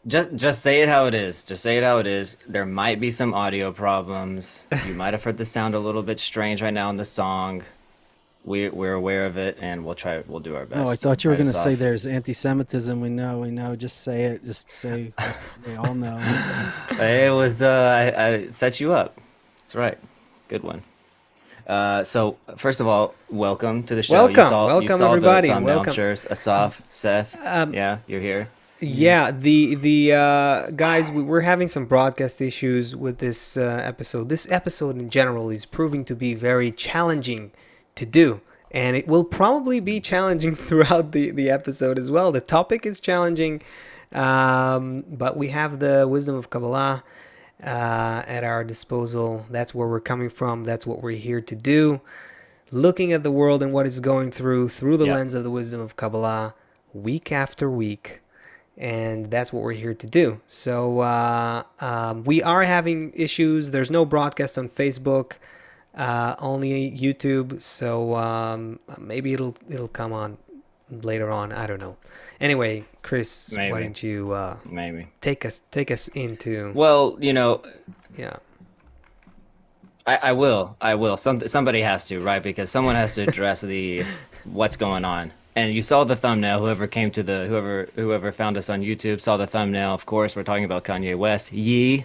Just say it how it is. Just say it how it is. There might be some audio problems. You might have heard the sound a little bit strange right now in the song. We're aware of it, and we'll do our Oh, I best. thought you were Write going us to say off. there's anti-Semitism. We know. Just say it. Just say what's we all know. It was I set you up. That's right. Good one. So first of all, welcome to the show. You Welcome saw the everybody, thumbnail, I'm welcome. sure. Asaf, Seth. Yeah, you're here. Yeah. Yeah, the guys, we're having some broadcast issues with this episode. This episode in general is proving to be very challenging to do, and it will probably be challenging throughout the episode as well. The topic is challenging, but we have the wisdom of Kabbalah at our disposal. That's where we're coming from. That's what we're here to do. Looking at the world and what it's going through the Yeah. lens of the wisdom of Kabbalah, week after week, and that's what we're here to do. So we are having issues. There's no broadcast on Facebook, only YouTube. So maybe it'll come on later on. I don't know. Anyway, Chris, why Maybe. don't you Maybe. take us into Well, yeah. I will. I will. Somebody has to, right? Because someone has to address the what's going on. And you saw the thumbnail. Whoever found us on YouTube saw the thumbnail. Of course, we're talking about Kanye West. It's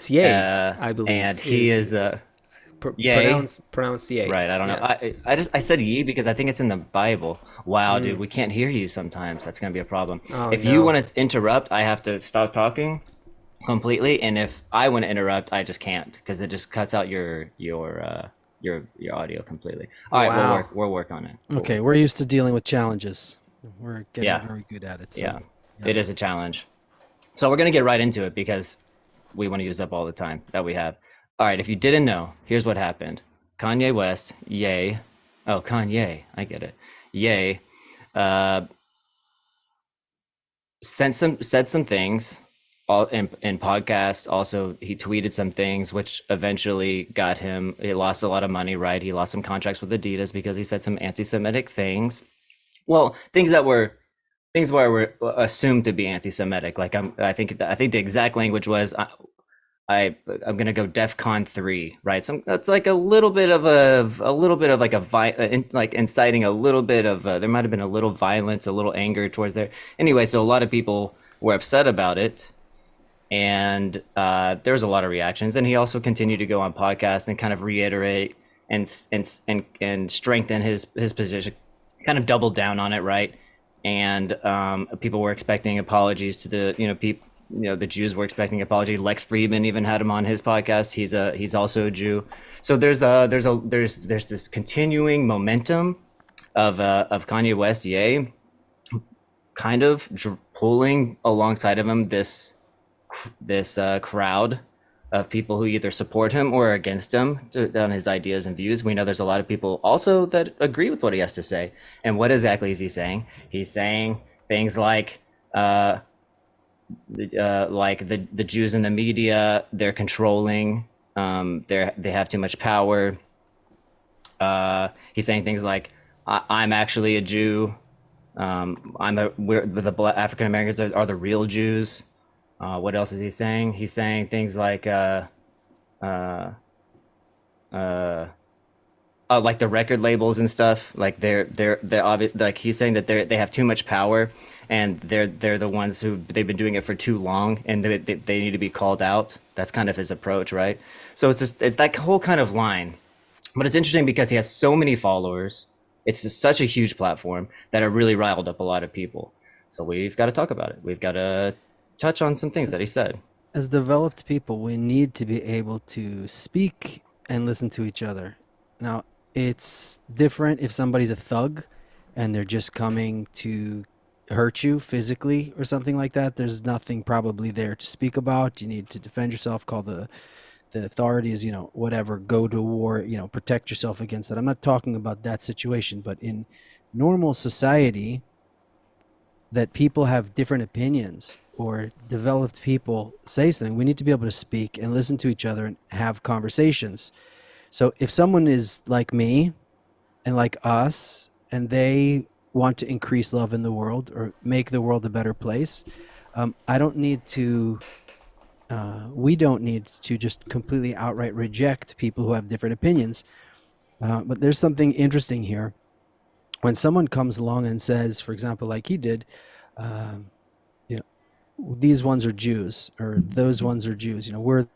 Yay, I And believe he is is yay. pronounced Yay. Right. I don't know. Yeah. I said ye because I think it's in the Bible. Wow, dude, we can't hear you sometimes. That's gonna be a problem. Oh If you no. want to interrupt, I have to stop talking completely, and if I want to interrupt, I just can't because it just cuts out your audio completely. All right, Wow. we'll work on it. Okay, we're used to dealing with challenges. We're getting Yeah, very good at it. So, yeah, yeah. it is a challenge. So we're gonna get right into it because we want to use up all the time that we have. All right, if you didn't know, here's what happened. Kanye West, yay. Oh, Kanye, I get it. Yay. Uh, said some things all in podcast. Also, he tweeted some things which eventually got him. He lost a lot of money, right? He lost some contracts with Adidas because he said some anti-Semitic things. Well, things where were assumed to be anti-Semitic. Like I think the exact language was I'm gonna go DEFCON 3, right? Some that's like a little bit of like like inciting a little bit of there might have been a little violence, a little anger towards there. Anyway, so a lot of people were upset about it, and there was a lot of reactions. And he also continued to go on podcasts and kind of reiterate and strengthen his position, kind of doubled down on it, right? And people were expecting apologies to the people. The Jews were expecting apology. Lex Friedman even had him on his podcast. He's also a Jew. So there's this continuing momentum of Kanye West, yay, kind of pulling alongside of him this crowd of people who either support him or are against him on his ideas and views. We know there's a lot of people also that agree with what he has to say. And what exactly is he saying? He's saying things like the Jews in the media, they're controlling, they have too much power. He's saying things like, I'm actually a Jew. We're the African Americans are the real Jews. What else is he saying? He's saying things uh, uh, like the record labels and stuff. Like like he's saying that they have too much power, and they're the ones who they've been doing it for too long, and they need to be called out. That's kind of his approach, right? So it's that whole kind of line. But it's interesting because he has so many followers. It's just such a huge platform that it really riled up a lot of people. So we've got to talk about it. We've got to touch on some things that he said. As developed people, we need to be able to speak and listen to each other. Now, it's different if somebody's a thug and they're just coming to hurt you physically or something like that. There's nothing probably there to speak about. You need to defend yourself, call the authorities, whatever, go to war, protect yourself against that. I'm not talking about that situation, but in normal society, that people have different opinions or developed people say something, we need to be able to speak and listen to each other and have conversations. So if someone is like me and like us and they want to increase love in the world or make the world a better place, I don't need to. We don't need to just completely outright reject people who have different opinions. But there's something interesting here. When someone comes along and says, for example, like he did, um, you know, these ones are Jews or those ones are Jews. You know, we're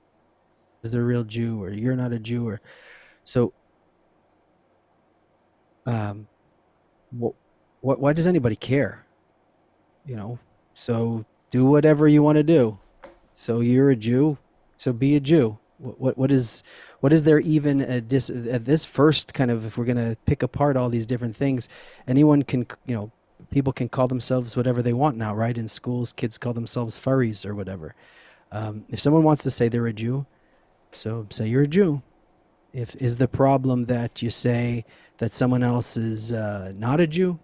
the real Jew or you're not a Jew. Or so. Um, what, why does anybody care? You know, so do whatever you want to do. So you're a Jew, so be a Jew. What is there even at this first kind of, if we're gonna pick apart all these different things, anyone can, people can call themselves whatever they want now, right? In schools, kids call themselves furries or whatever. If someone wants to say they're a Jew, so say you're a Jew. If is the problem that you say that someone else is not a Jew?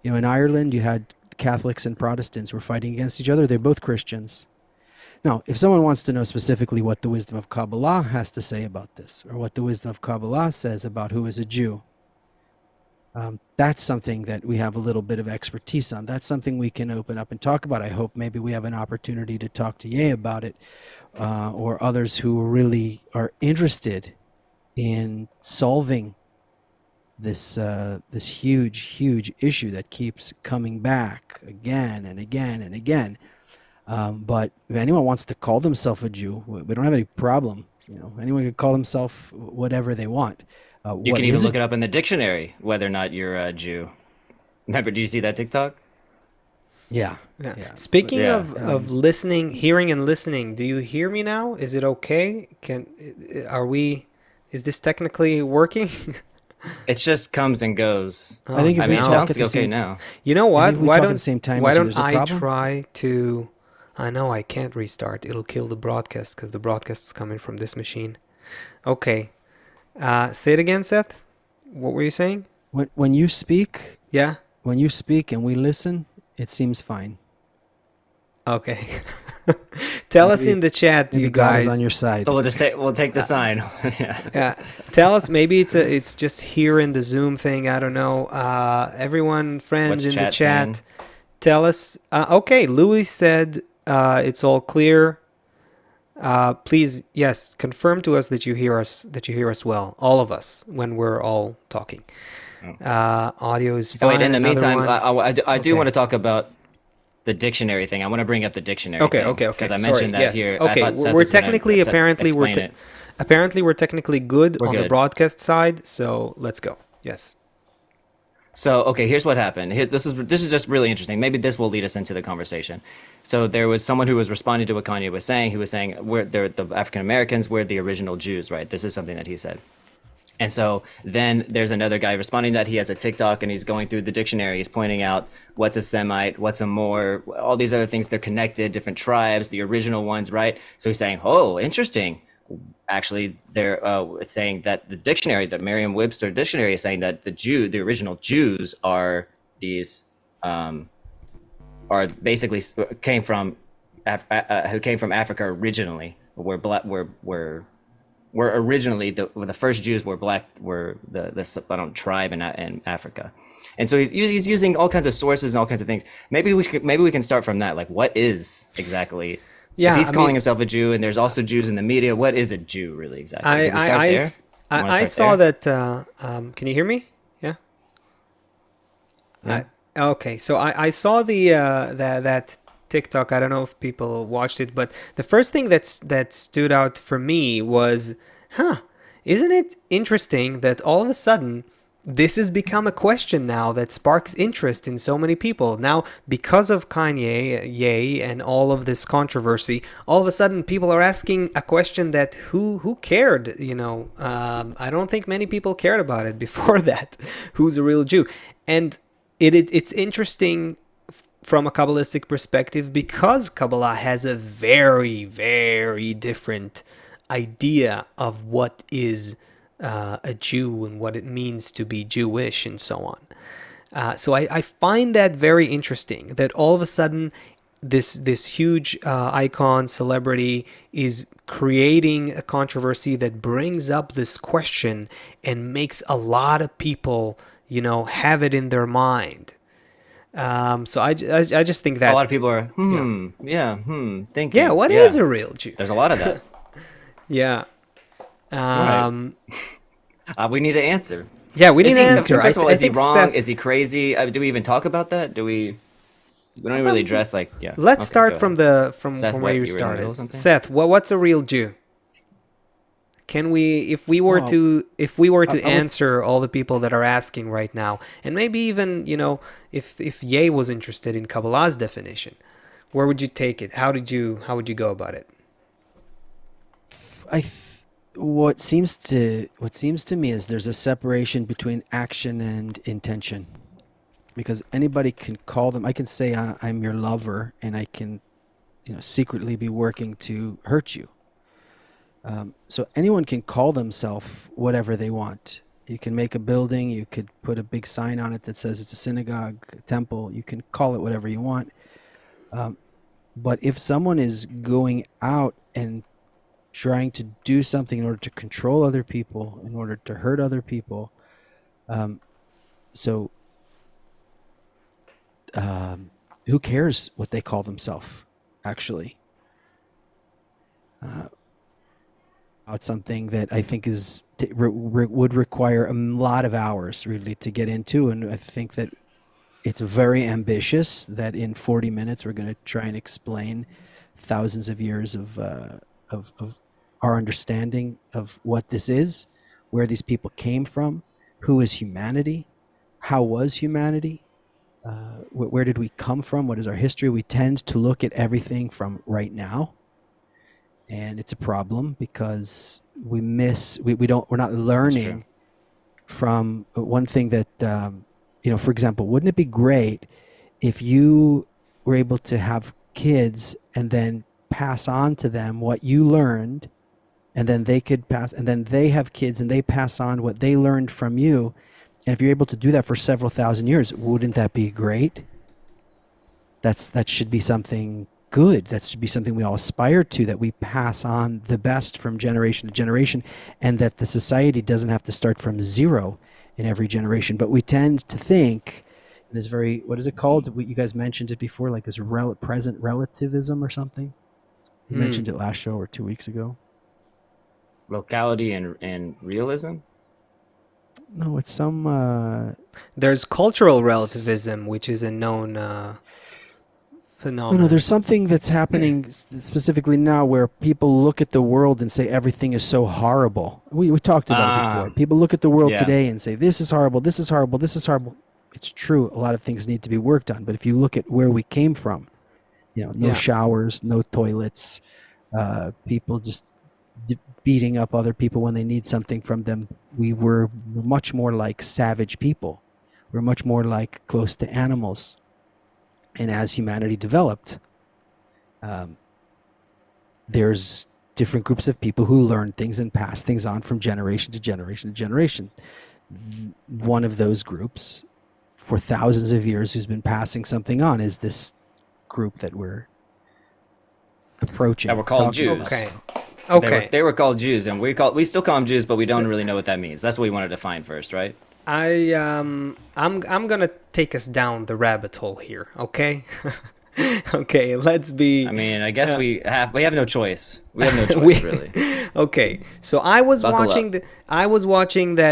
You know, in Ireland, you had Catholics and Protestants were fighting against each other. They're both Christians. Now, if someone wants to know specifically what the wisdom of Kabbalah has to say about this, or what the wisdom of Kabbalah says about who is a Jew, that's something that we have a little bit of expertise on. That's something we can open up and talk about. I hope maybe we have an opportunity to talk to Ye about it, or others who really are interested in solving this huge issue that keeps coming back again and again and again. But if anyone wants to call themselves a Jew, we don't have any problem. You know, anyone can call themselves whatever they want. You can even look it up in the dictionary whether or not you're a Jew. Remember, do you see that TikTok? Yeah. Speaking Yeah. of listening, hearing and listening, do you hear me now? Is it okay? Is this technically working? It just comes and goes. I think if I we mean, it talk sounds at the okay same now. You know I what? think if we talk at the same time, Why you see don't there's a I problem? try to? I know I can't restart. It'll kill the broadcast because the broadcast is coming from this machine. Okay. Say it again, Seth. What were you saying? When you speak, Yeah. and we listen, it seems fine. Okay. Tell us Maybe- in the chat, Maybe you God guys. is on your side. So we'll take the sign. Yeah. Yeah, tell us. Maybe it's just here in the Zoom thing. I don't know. Everyone, friends What's in the chat chat, saying? tell us. Okay, Louis said it's all clear. Please, yes, confirm to us that you hear us. That you hear us well, all of us, when we're all talking. Audio is Oh, fine. wait, in the Another meantime, one. I do Okay. want to talk about the dictionary thing. I want to bring up the dictionary Okay, thing. okay. Because I Sorry, mentioned that yes. here. I Okay, thought Seth we're was gonna technically, apparently, explain it. apparently we're technically good We're on the good. broadcast side. So let's go. Yes. So, okay, here's what happened. This is just really interesting. Maybe this will lead us into the conversation. So there was someone who was responding to what Kanye was saying. He was saying the African Americans were the original Jews, right? This is something that he said. And so then there's another guy responding that he has a TikTok and he's going through the dictionary. He's pointing out what's a Semite, what's a Moor, all these other things. They're connected, different tribes, the original ones, right? So he's saying, oh, interesting. Actually, it's saying that the dictionary, the Merriam-Webster dictionary, is saying that the original Jews are these, are basically came from, who came from Africa originally. Were originally the first Jews were black, were the tribe in Africa. And so he's using all kinds of sources and all kinds of things. Maybe we can start from that. Like, what is exactly? Yeah, If he's I calling mean- himself a Jew, and there's also Jews in the media, what is a Jew really exactly? I Can we start there? You wanna I start saw there? that. Can you hear me? Yeah. Yeah. Okay, so I saw that TikTok. I don't know if people watched it, but the first thing that stood out for me was, isn't it interesting that all of a sudden this has become a question now that sparks interest in so many people. Now, because of Kanye, and all of this controversy, all of a sudden people are asking a question that who cared? I don't think many people cared about it before that. Who's a real Jew? And it's interesting from a Kabbalistic perspective because Kabbalah has a very, very different idea of what is a Jew and what it means to be Jewish and so on. So I find that very interesting that all of a sudden this huge icon celebrity is creating a controversy that brings up this question and makes a lot of people have it in their mind. So I just think A that, lot of people are, thinking. yeah, what is a real Jew? There's a lot of that. Yeah. Right. We need to answer. Yeah, we need Is an he, answer. first of all, I is he think wrong? Seth, Is he crazy? Do we even talk about that? We don't even really address like, yeah. let's Okay, start go from ahead. Seth, from where what? you You were in the middle of started. something? Seth, what's a real Jew? Can we, Well, if we were to I would. answer all the people that are asking right now, and maybe even, if Ye was interested in Kabbalah's definition, where would you take it? How would you go about it? I. th- what seems to me is there's a separation between action and intention, because anybody can call them. I can say I'm your lover, and I can, secretly be working to hurt you. So anyone can call themselves whatever they want. You can make a building, you could put a big sign on it that says it's a synagogue, a temple. You can call it whatever you want. Um, but if someone is going out and trying to do something in order to control other people, in order to hurt other people, um, so um, who cares what they call themselves, actually? Uh, about something that I think would require a lot of hours really to get into, and I think that it's very ambitious that in 40 minutes we're going to try and explain thousands of years of our understanding of what this is, where these people came from, who is humanity, how was humanity, where did we come from, what is our history. We tend to look at everything from right now, and it's a problem because we're not That's true. learning from one thing that for example, wouldn't it be great if you were able to have kids and then pass on to them what you learned, and then they could pass, and then they have kids and they pass on what they learned from you, and if you're able to do that for several thousand years, wouldn't that be great? That should be something good. That should be something we all aspire to, that we pass on the best from generation to generation, and that the society doesn't have to start from zero in every generation. But we tend to think in this very, what is it called? You guys mentioned it before, like this present relativism or something. You Hmm. mentioned it last show or 2 weeks ago. Locality and realism? No, it's some. There's cultural relativism, which is a known No, phenomenon. there's something that's happening specifically now where people look at the world and say everything is so horrible. We talked about it before. People look at the world Yeah. today and say this is horrible, this is horrible, this is horrible. It's true. A lot of things need to be worked on. But if you look at where we came from, no Yeah. showers, no toilets, people just beating up other people when they need something from them. We were much more like savage people. We're much more like close to animals. And as humanity developed, there's different groups of people who learn things and pass things on from generation to generation to generation. One of those groups, for thousands of years, who's been passing something on is this group that we're approaching. That were called talking Jews. about. Okay. They Okay. they were called Jews, and we still call them Jews, but we don't really know what that means. That's what we want to define first, right? I'm gonna take us down the rabbit hole here. Okay. Okay. Let's be. I mean, I guess we have no choice. We have no choice, We- really. Okay, so I was Buckle watching up.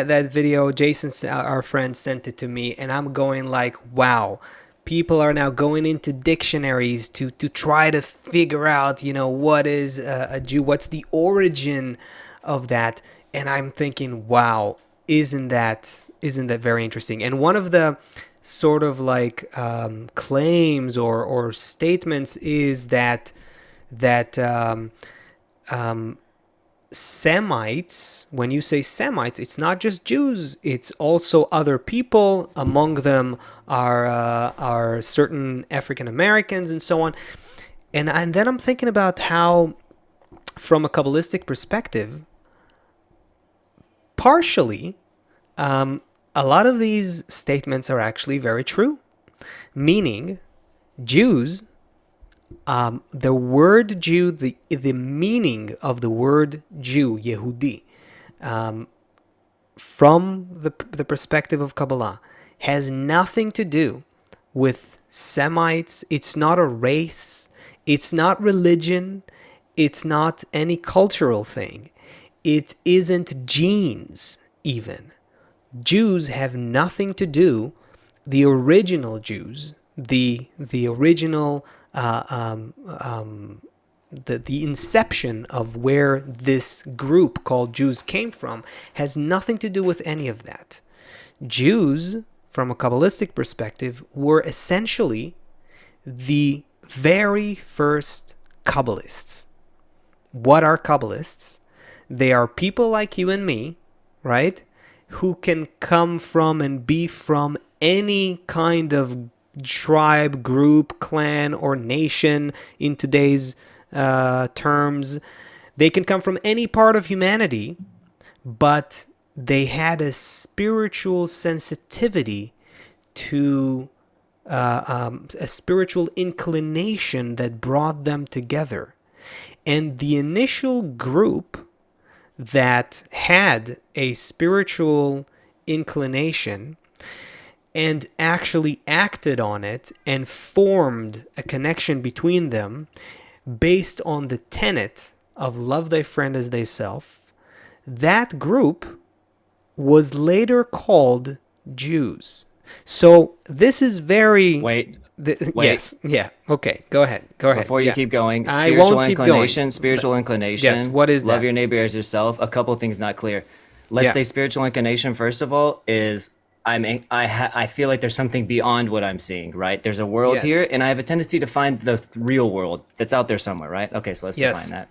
that video. Jason, our friend, sent it to me, and I'm going like, wow. People are now going into dictionaries to try to figure out, what is a Jew, what's the origin of that, and I'm thinking, wow, isn't that very interesting? And one of the sort of like claims or statements is that Semites, when you say Semites, it's not just Jews, it's also other people. Among them are certain African Americans and so on. And then I'm thinking about how, from a Kabbalistic perspective, partially, a lot of these statements are actually very true. Meaning, Jews, the word Jew, the meaning of the word Jew, Yehudi, from the perspective of Kabbalah, has nothing to do with Semites. It's not a race. It's not religion. It's not any cultural thing. It isn't genes, even. Jews have nothing to do. The original Jews, the original the inception of where this group called Jews came from has nothing to do with any of that. Jews, from a Kabbalistic perspective, were essentially the very first Kabbalists. What are Kabbalists? They are people like you and me, right? Who can come from and be from any kind of tribe, group, clan, or nation in today's terms. They can come from any part of humanity, but they had a spiritual sensitivity to a spiritual inclination that brought them together. And the initial group that had a spiritual inclination and actually acted on it and formed a connection between them based on the tenet of love thy friend as thyself, that group was later called Jews. So this is very... Wait. Yes. Yeah. Okay. Go ahead. Before you Yeah. keep going, I spiritual won't keep inclination, going. spiritual inclination. Yes, what is Love that? your neighbor as yourself. A couple things not clear. Let's Yeah. say spiritual inclination, first of all, is I feel like there's something beyond what I'm seeing, right? There's a world Yes. here, and I have a tendency to find the real world that's out there somewhere, right? Okay, so let's Yes. define that.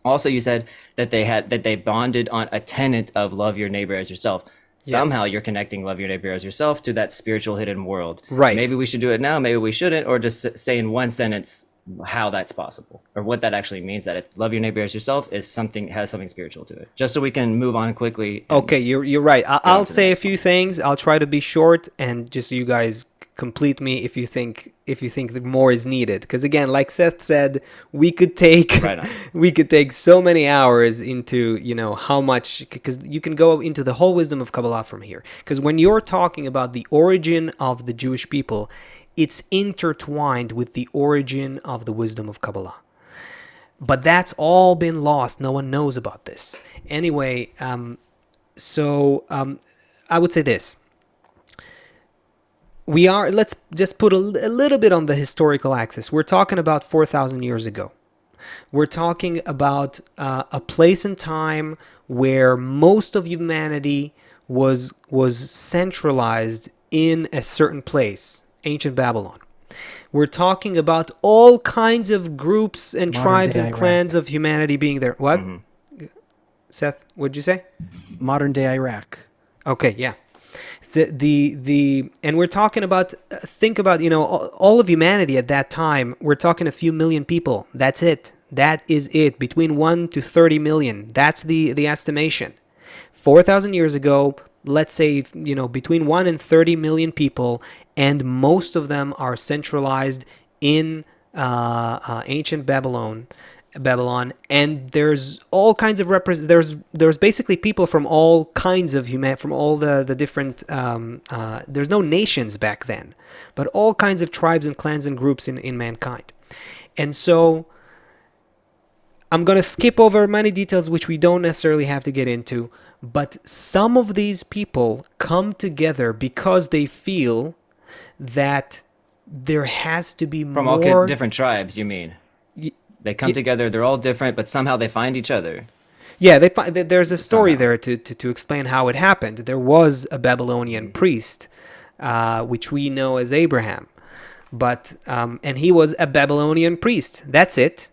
Also, you said that they bonded on a tenet of love your neighbor as yourself. Somehow you're connecting love your neighbor as yourself to that spiritual hidden world. Right. Maybe we should do it now, maybe we shouldn't, or just say in one sentence how that's possible or what that actually means, that love your neighbor as yourself has something spiritual to it. Just so we can move on quickly. Okay, you're right. I'll on to the say a next few things. I'll try to be short, and just you guys complete me if you think that more is needed. Because again, like Seth said, we could take Right on. we could take so many hours into how much, because you can go into the whole wisdom of Kabbalah from here. Because when you're talking about the origin of the Jewish people, it's intertwined with the origin of the wisdom of Kabbalah. But that's all been lost. No one knows about this. Anyway, I would say this. Let's just put a little bit on the historical axis. We're talking about 4,000 years ago. We're talking about a place and time where most of humanity was centralized in a certain place, ancient Babylon. We're talking about all kinds of groups and tribes and Iraq. clans of humanity being there. What? Seth, what'd you say? Modern day Iraq. Okay, yeah. And we're talking about, think about, all of humanity at that time. We're talking a few million people. That's it. That is it. Between 1 to 30 million. That's the estimation. 4,000 years ago, let's say, between 1 and 30 million people, and most of them are centralized in ancient Babylon, and there's all kinds of there's basically people from all kinds of from all the different there's no nations back then, but all kinds of tribes and clans and groups in mankind. And so I'm going to skip over many details which we don't necessarily have to get into, but some of these people come together because they feel that there has to be From more... all different tribes, you mean? They come together, they're all different, but somehow they find each other. Yeah, there's a story there to explain how it happened. There was a Babylonian priest, which we know as Abraham, but and he was a Babylonian priest. That's it.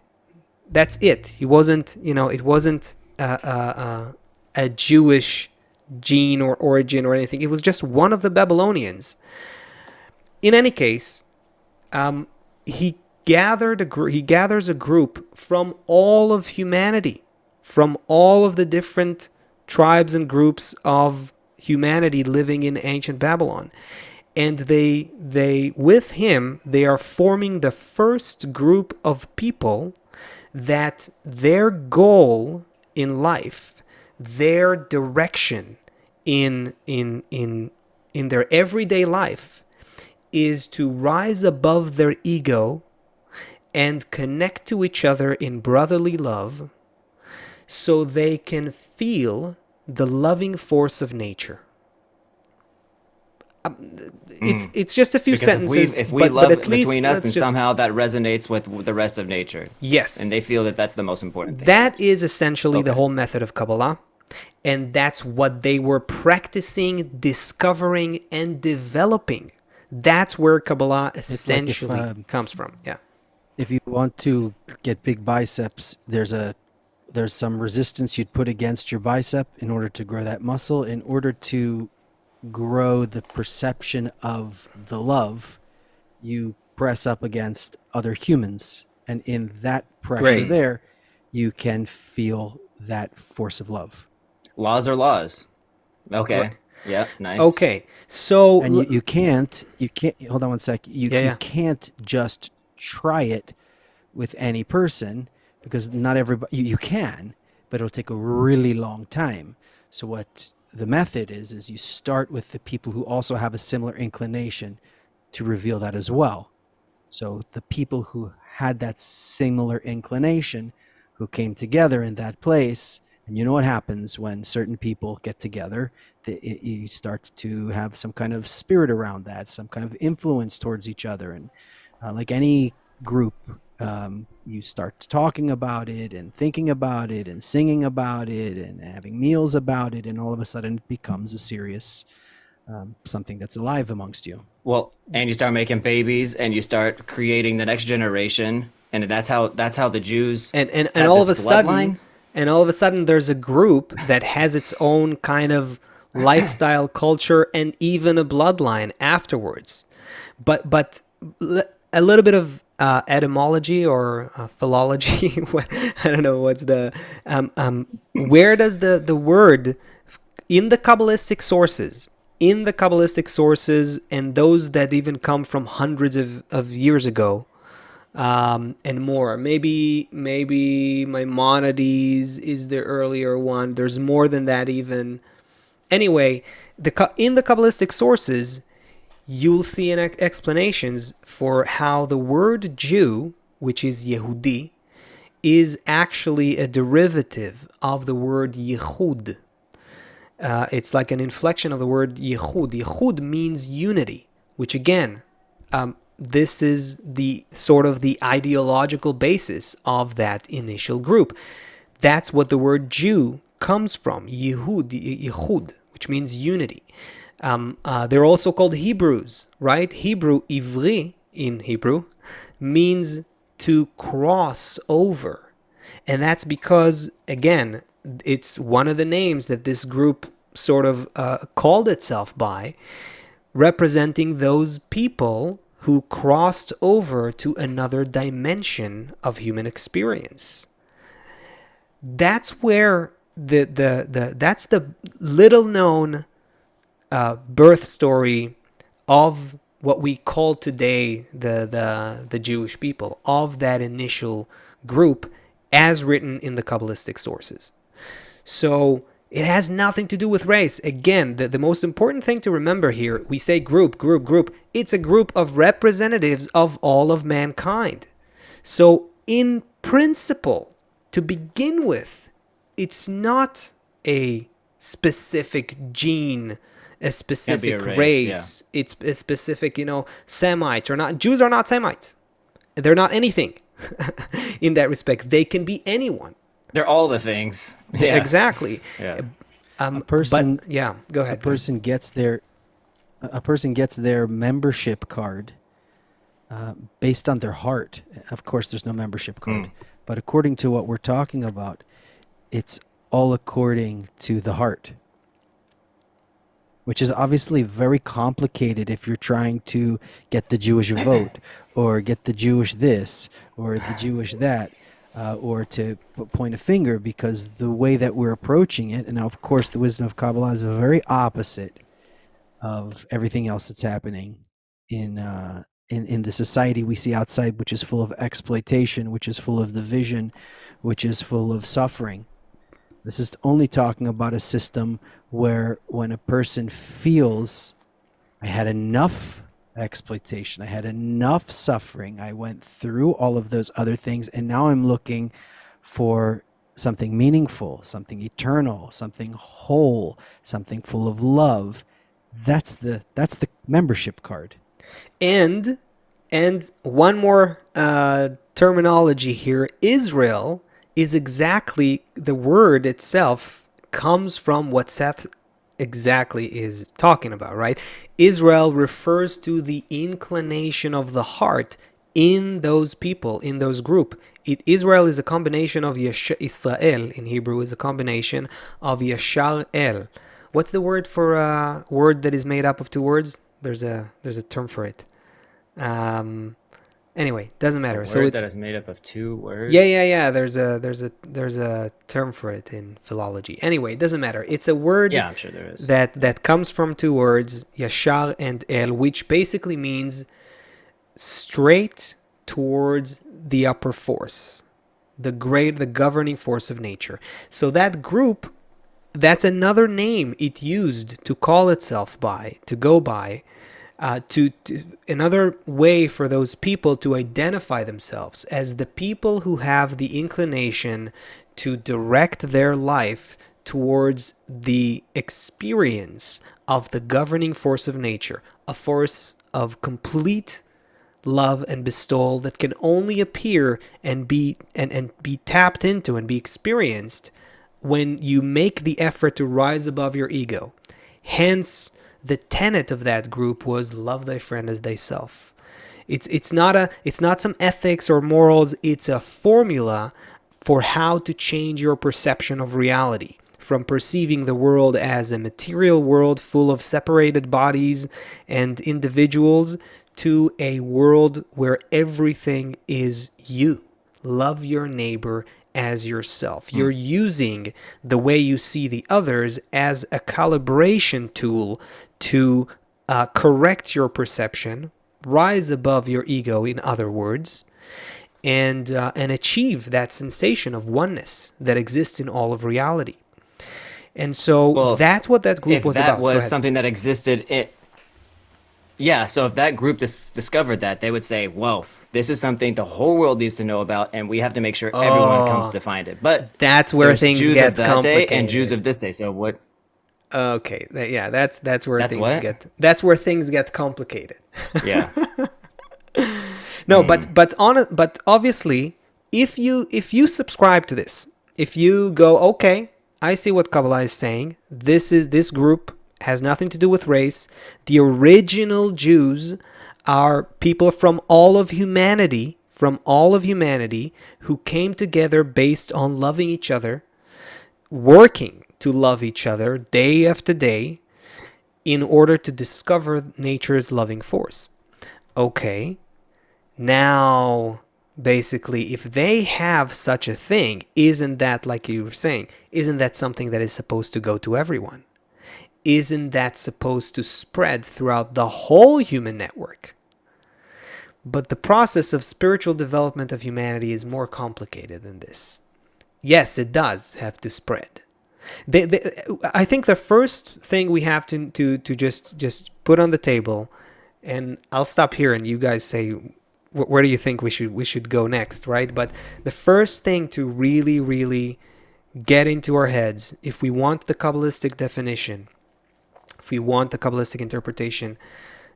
He wasn't, it wasn't a Jewish gene or origin or anything. It was just one of the Babylonians. In any case, he gathers a group from all of humanity, from all of the different tribes and groups of humanity living in ancient Babylon. And they with him, they are forming the first group of people that their goal in life, their direction in their everyday life is to rise above their ego and connect to each other in brotherly love so they can feel the loving force of nature. It's just a few Because sentences, if we but love at least between us, let's then just somehow that resonates with the rest of nature. yes, And they feel that that's the most important thing. that is essentially the Okay. whole method of Kabbalah, and that's what they were practicing, discovering, and developing. That's where Kabbalah It's like essentially comes from. Yeah. if you want to get big biceps, there's some resistance you'd put against your bicep in order to grow that muscle. In order to grow the perception of the love, you press up against other humans, and in that pressure Great. there, you can feel that force of love. Laws are laws. Okay. Right. Yeah, nice. Okay. So And you can't hold on one sec. Yeah, yeah. You can't just try it with any person, because not everybody, you can, but it'll take a really long time. So what the method is you start with the people who also have a similar inclination to reveal that as well. So the people who had that similar inclination, who came together in that place, and you know what happens when certain people get together, you start to have some kind of spirit around that, some kind of influence towards each other. And like any group, you start talking about it and thinking about it and singing about it and having meals about it, and all of a sudden it becomes a serious something that's alive amongst you. Well, and you start making babies and you start creating the next generation, and that's how the Jews and had all of a this sudden bloodline. there's a group that has its own kind of lifestyle, culture, and even a bloodline afterwards. But a little bit of etymology or philology. I don't know what's the where does the word in the Kabbalistic sources, and those that even come from hundreds of years ago, and more. Maybe Maimonides is the earlier one. There's more than that even. Anyway, in the Kabbalistic sources, you'll see explanations for how the word Jew, which is Yehudi, is actually a derivative of the word Yehud. It's like an inflection of the word Yehud. Yehud means unity, which again, this is the sort of the ideological basis of that initial group. That's what the word Jew comes from, Yehud, which means unity. They're also called Hebrews, right? Hebrew, Ivri in Hebrew, means to cross over. And that's because, again, it's one of the names that this group sort of called itself by, representing those people who crossed over to another dimension of human experience. That's where that's the little known birth story of what we call today the Jewish people, of that initial group as written in the Kabbalistic sources. So it has nothing to do with race. Again, the most important thing to remember here, we say group. It's a group of representatives of all of mankind. So in principle, to begin with, it's not a specific gene, a specific race. Yeah. It's a specific, Semites or not. Jews are not Semites. They're not anything in that respect. They can be anyone. They're all the things. Yeah. Exactly. Yeah. A person, but, yeah, go ahead. A person gets their membership card based on their heart. Of course, there's no membership card, but according to what we're talking about, it's all according to the heart, which is obviously very complicated if you're trying to get the Jewish vote or get the Jewish this or the Jewish that. Or to point a finger, because the way that we're approaching it, and now of course the wisdom of Kabbalah is very opposite of everything else that's happening in the society we see outside, which is full of exploitation, which is full of division, which is full of suffering. This is only talking about a system where when a person feels, I had enough exploitation. I had enough suffering. I went through all of those other things, and now I'm looking for something meaningful, something eternal, something whole, something full of love. That's the membership card. And one more terminology here. Israel is exactly, the word itself comes from what Seth exactly is talking about, right? Israel refers to the inclination of the heart in those people, in those group. Israel is a combination of Israel in Hebrew is a combination of Yashar El. What's the word for a word that is made up of two words? There's a term for it. Anyway, doesn't A matter. So word that it's, is made up of two words. yeah. There's a term for it in philology. Anyway, it doesn't matter. It's a word Yeah, I'm sure there is. that comes from two words, Yashar and El, which basically means straight towards the upper force, the governing force of nature. So that group, that's another name it used to call itself by, to go by, to another way for those people to identify themselves as the people who have the inclination to direct their life towards the experience of the governing force of nature, a force of complete love and bestowal that can only appear and be tapped into and be experienced when you make the effort to rise above your ego. Hence, the tenet of that group was love thy friend as thyself. It's not some ethics or morals. It's a formula for how to change your perception of reality, from perceiving the world as a material world full of separated bodies and individuals to a world where everything is you. Love your neighbor as yourself. You're using the way you see the others as a calibration tool to correct your perception, rise above your ego, in other words, and achieve that sensation of oneness that exists in all of reality. And so Well, that's what that group if was that about. Go was ahead. something that existed, yeah. So if that group discovered that, they would say, "Whoa, this is something the whole world needs to know about, and we have to make sure everyone comes Oh, to find it." But that's where there's things Jews of get that day and Jews complicated. of this day. So what? Okay, yeah, that's where That's things what? get complicated. Yeah. No, but obviously, if you subscribe to this, if you go, okay, I see what Kabbalah is saying. This group has nothing to do with race. The original Jews are people from all of humanity, who came together based on loving each other, working to love each other day after day in order to discover nature's loving force. Okay, now basically, if they have such a thing, isn't that, like you were saying, isn't that something that is supposed to go to everyone? Isn't that supposed to spread throughout the whole human network? But the process of spiritual development of humanity is more complicated than this. Yes, it does have to spread. I think the first thing we have to just put on the table, and I'll stop here, and you guys say where do you think we should go next, right? But the first thing to really get into our heads, if we want the Kabbalistic definition, if we want the Kabbalistic interpretation,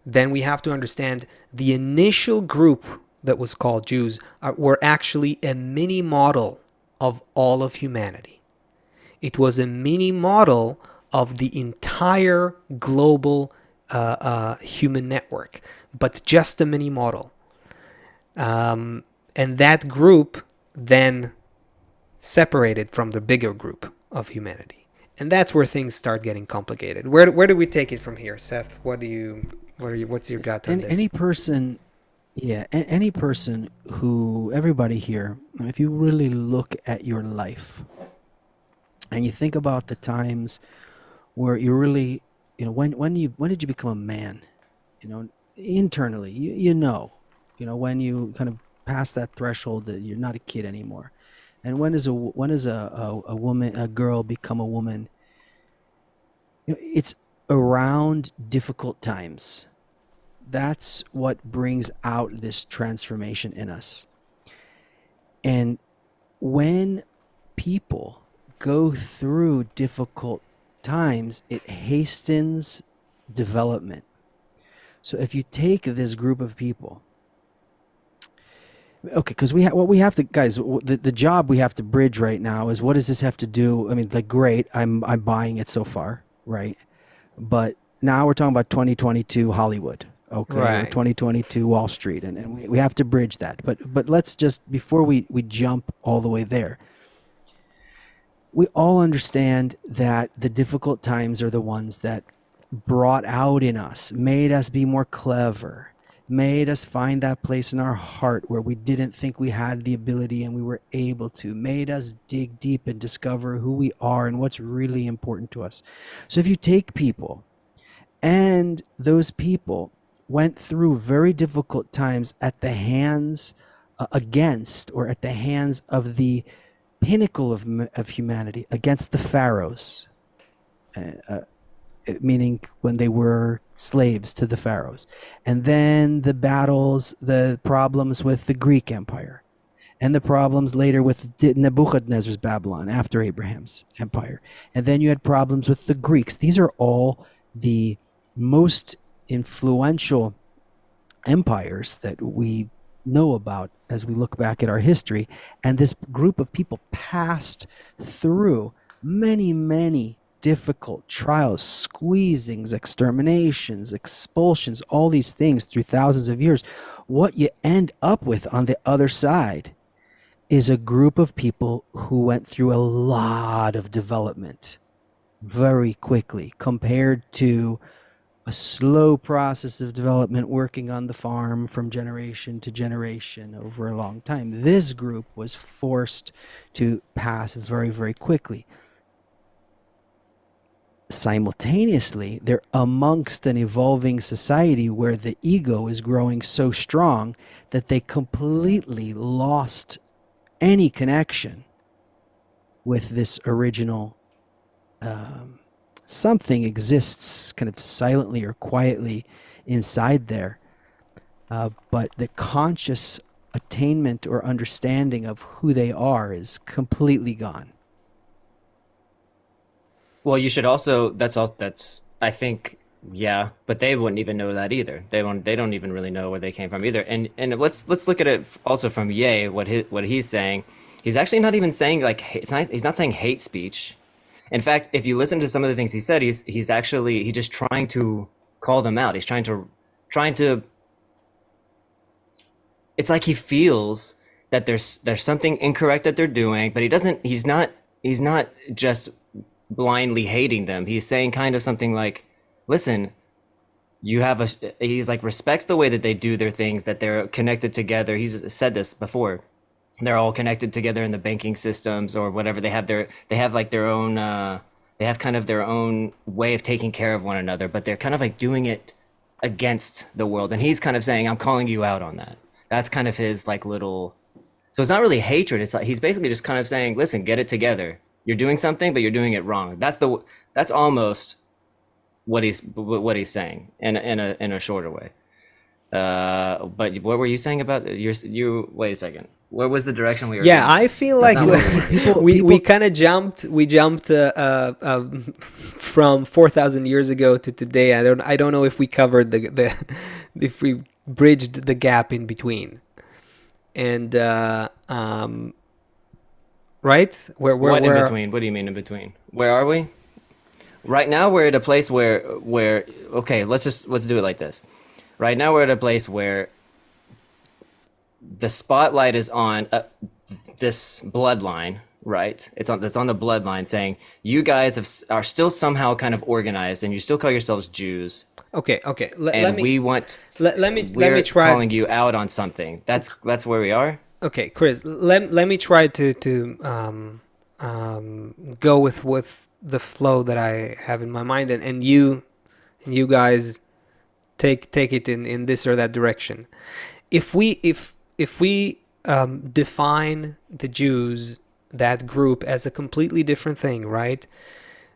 then we have to understand the initial group that was called Jews were actually a mini model of all of humanity. It was a mini model of the entire global human network, but just a mini model. And that group then separated from the bigger group of humanity. And that's where things start getting complicated. Where do we take it from here, Seth? What's your gut on And this? any person, yeah, any person who, everybody here, if you really look at your life and you think about the times where you really, when did you become a man? Internally, when you kind of pass that threshold that you're not a kid anymore. And when does a woman, a girl, become a woman? It's around difficult times. That's what brings out this transformation in us. And when people go through difficult times, it hastens development. So if you take this group of people, okay, because what we have to, guys, the job we have to bridge right now is, what does this have to do? I mean, like, great, I'm buying it so far, right? But now we're talking about 2022 Hollywood, okay, or Right. 2022 Wall Street, and we have to bridge that. But let's just, before we jump all the way there, we all understand that the difficult times are the ones that brought out in us, made us be more clever, made us find that place in our heart where we didn't think we had the ability and we were able to, made us dig deep and discover who we are and what's really important to us. So if you take people, and those people went through very difficult times at the hands against, or at the hands of the pinnacle of humanity, against the pharaohs, meaning when they were slaves to the pharaohs, and then the battles, the problems with the Greek Empire, and the problems later with Nebuchadnezzar's Babylon after Abraham's empire, and then you had problems with the Greeks. These are all the most influential empires that we know about as we look back at our history. And this group of people passed through many difficult trials, squeezings, exterminations, expulsions, all these things through thousands of years. What you end up with on the other side is a group of people who went through a lot of development very quickly, compared to a slow process of development working on the farm from generation to generation over a long time. This group was forced to pass very quickly. Simultaneously, they're amongst an evolving society where the ego is growing so strong that they completely lost any connection with this original. Something exists kind of silently or quietly inside there, but the conscious attainment or understanding of who they are is completely gone. Well, you should also. That's. I think. Yeah, but they wouldn't even know that either. They don't even really know where they came from either. And let's look at it also from Ye. What he's saying. He's actually not even saying like. He's not saying hate speech. In fact, if you listen to some of the things he said, he's just trying to call them out. He's trying to. It's like he feels that there's something incorrect that they're doing, but he doesn't. He's not just blindly hating them. He's saying kind of something like, listen, he's like, respects the way that they do their things, that they're connected together. He's said this before. They're all connected together in the banking systems or whatever. They have like their own, they have kind of their own way of taking care of one another, but they're kind of like doing it against the world. And he's kind of saying, I'm calling you out on that. That's kind of his like little, so it's not really hatred. It's like, he's basically just kind of saying, listen, get it together. You're doing something, but you're doing it wrong. That's almost what he's saying in a shorter way. But what were you saying about you? Wait a second. What was the direction we were? Yeah, going? I feel like we kind of jumped from 4,000 years ago to today. I don't know if we covered the if we bridged the gap in between. And right? What in between? What do you mean in between? Where are we? Right now we're at a place where okay, let's do it like this. Right now we're at a place where the spotlight is on this bloodline, right? It's on the bloodline, saying you guys are still somehow kind of organized, and you still call yourselves Jews. Okay. Let me try calling you out on something. That's where we are. Okay, Chris. Let me try to go with the flow that I have in my mind, and you guys take it in this or that direction. If we define the Jews, that group, as a completely different thing, right?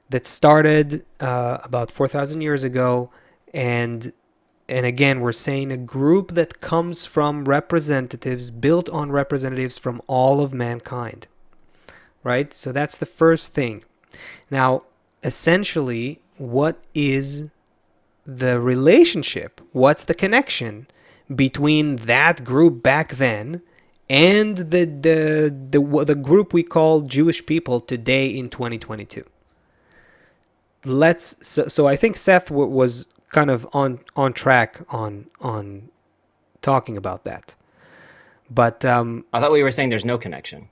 That started about 4,000 years ago, and And again, we're saying a group that comes from representatives, built on representatives from all of mankind, right? So that's the first thing. Now, essentially, what is the relationship? What's the connection between that group back then and the group we call Jewish people today in 2022? So I think Seth was kind of on track on talking about that. But I thought we were saying there's no connection.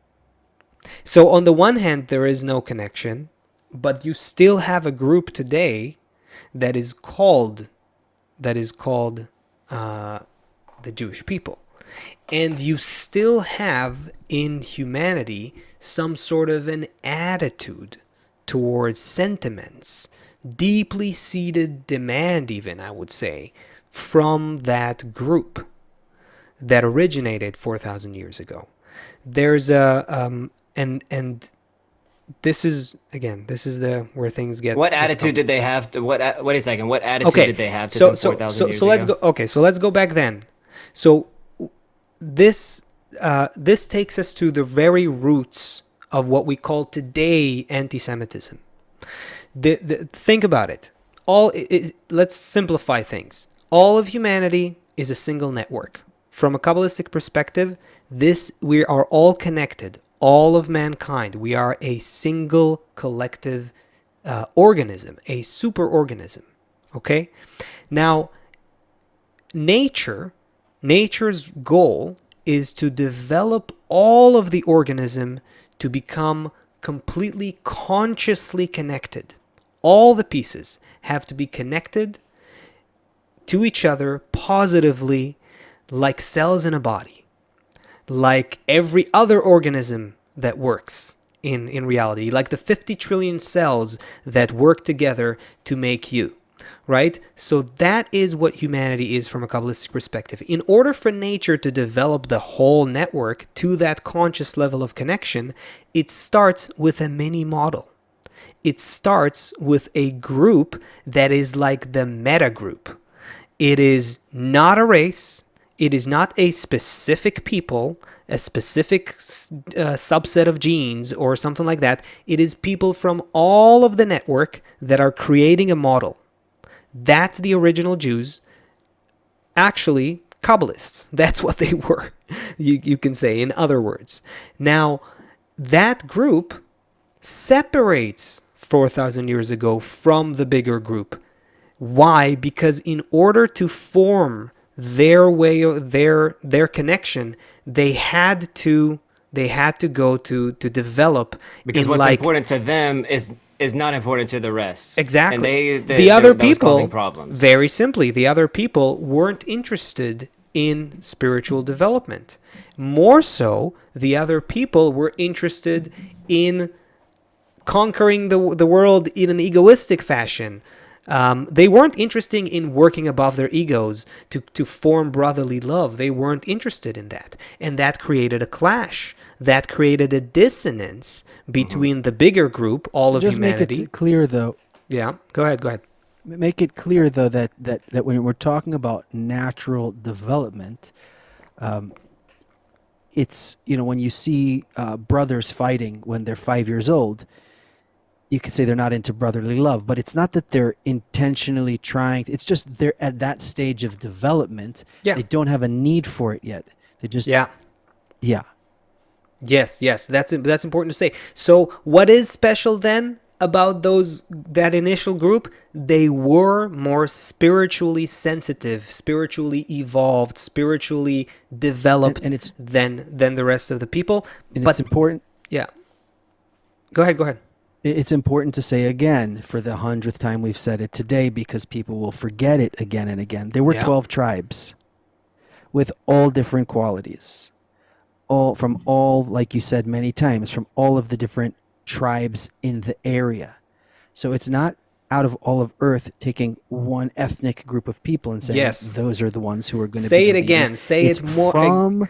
so on the one hand, there is no connection, but you still have a group today that is called the Jewish people, and you still have in humanity some sort of an attitude towards sentiments, deeply seated demand, even I would say, from that group that originated 4,000 years ago. There's a and this is the where things get. What attitude did they have to wait a second, what attitude Okay, did they have to so them so 4,000 so years so let's ago? go. Okay, so let's go back then. So this takes us to the very roots of what we call today anti-Semitism. Think about it. Let's simplify things. All of humanity is a single network. From a Kabbalistic perspective, we are all connected. All of mankind. We are a single collective organism, a superorganism. Okay? Now, nature's goal is to develop all of the organism to become completely consciously connected. All the pieces have to be connected to each other positively, like cells in a body, like every other organism that works in reality, like the 50 trillion cells that work together to make you. Right? So that is what humanity is from a Kabbalistic perspective. In order for nature to develop the whole network to that conscious level of connection, it starts with a mini model. It starts with a group that is like the meta group. It is not a race. It is not a specific people, a specific subset of genes or something like that. It is people from all of the network that are creating a model. That's the original Jews. Actually, Kabbalists. That's what they were, you can say, in other words. Now, that group separates 4,000 years ago from the bigger group. Why? Because in order to form their way, their connection, they had to go to develop. Because what's important to them is not important to the rest. Exactly. And the other that was people, causing problems. very simply, the other people weren't interested in spiritual development. More so, the other people were interested in conquering the world in an egoistic fashion. They weren't interested in working above their egos to form brotherly love. They weren't interested in that. And that created a clash. That created a dissonance between the bigger group, all of humanity. Just make it clear, though. Yeah, go ahead. Make it clear, though, that when we're talking about natural development, it's, when you see brothers fighting when they're 5 years old, you could say they're not into brotherly love, but it's not that they're intentionally trying. It's just they're at that stage of development. Yeah. They don't have a need for it yet. They just... Yeah. Yeah. Yes, that's important to say. So what is special then about that initial group? They were more spiritually sensitive, spiritually evolved, spiritually developed and it's, than the rest of the people. But it's important. Yeah. Go ahead. It's important to say again, for the 100th time we've said it today, because people will forget it again and again. There were 12 tribes with all different qualities. Like you said many times, from all of the different tribes in the area. So it's not out of all of Earth taking one ethnic group of people and saying, those are the ones who are going to be Say it the again. leaders. Say it's it more. From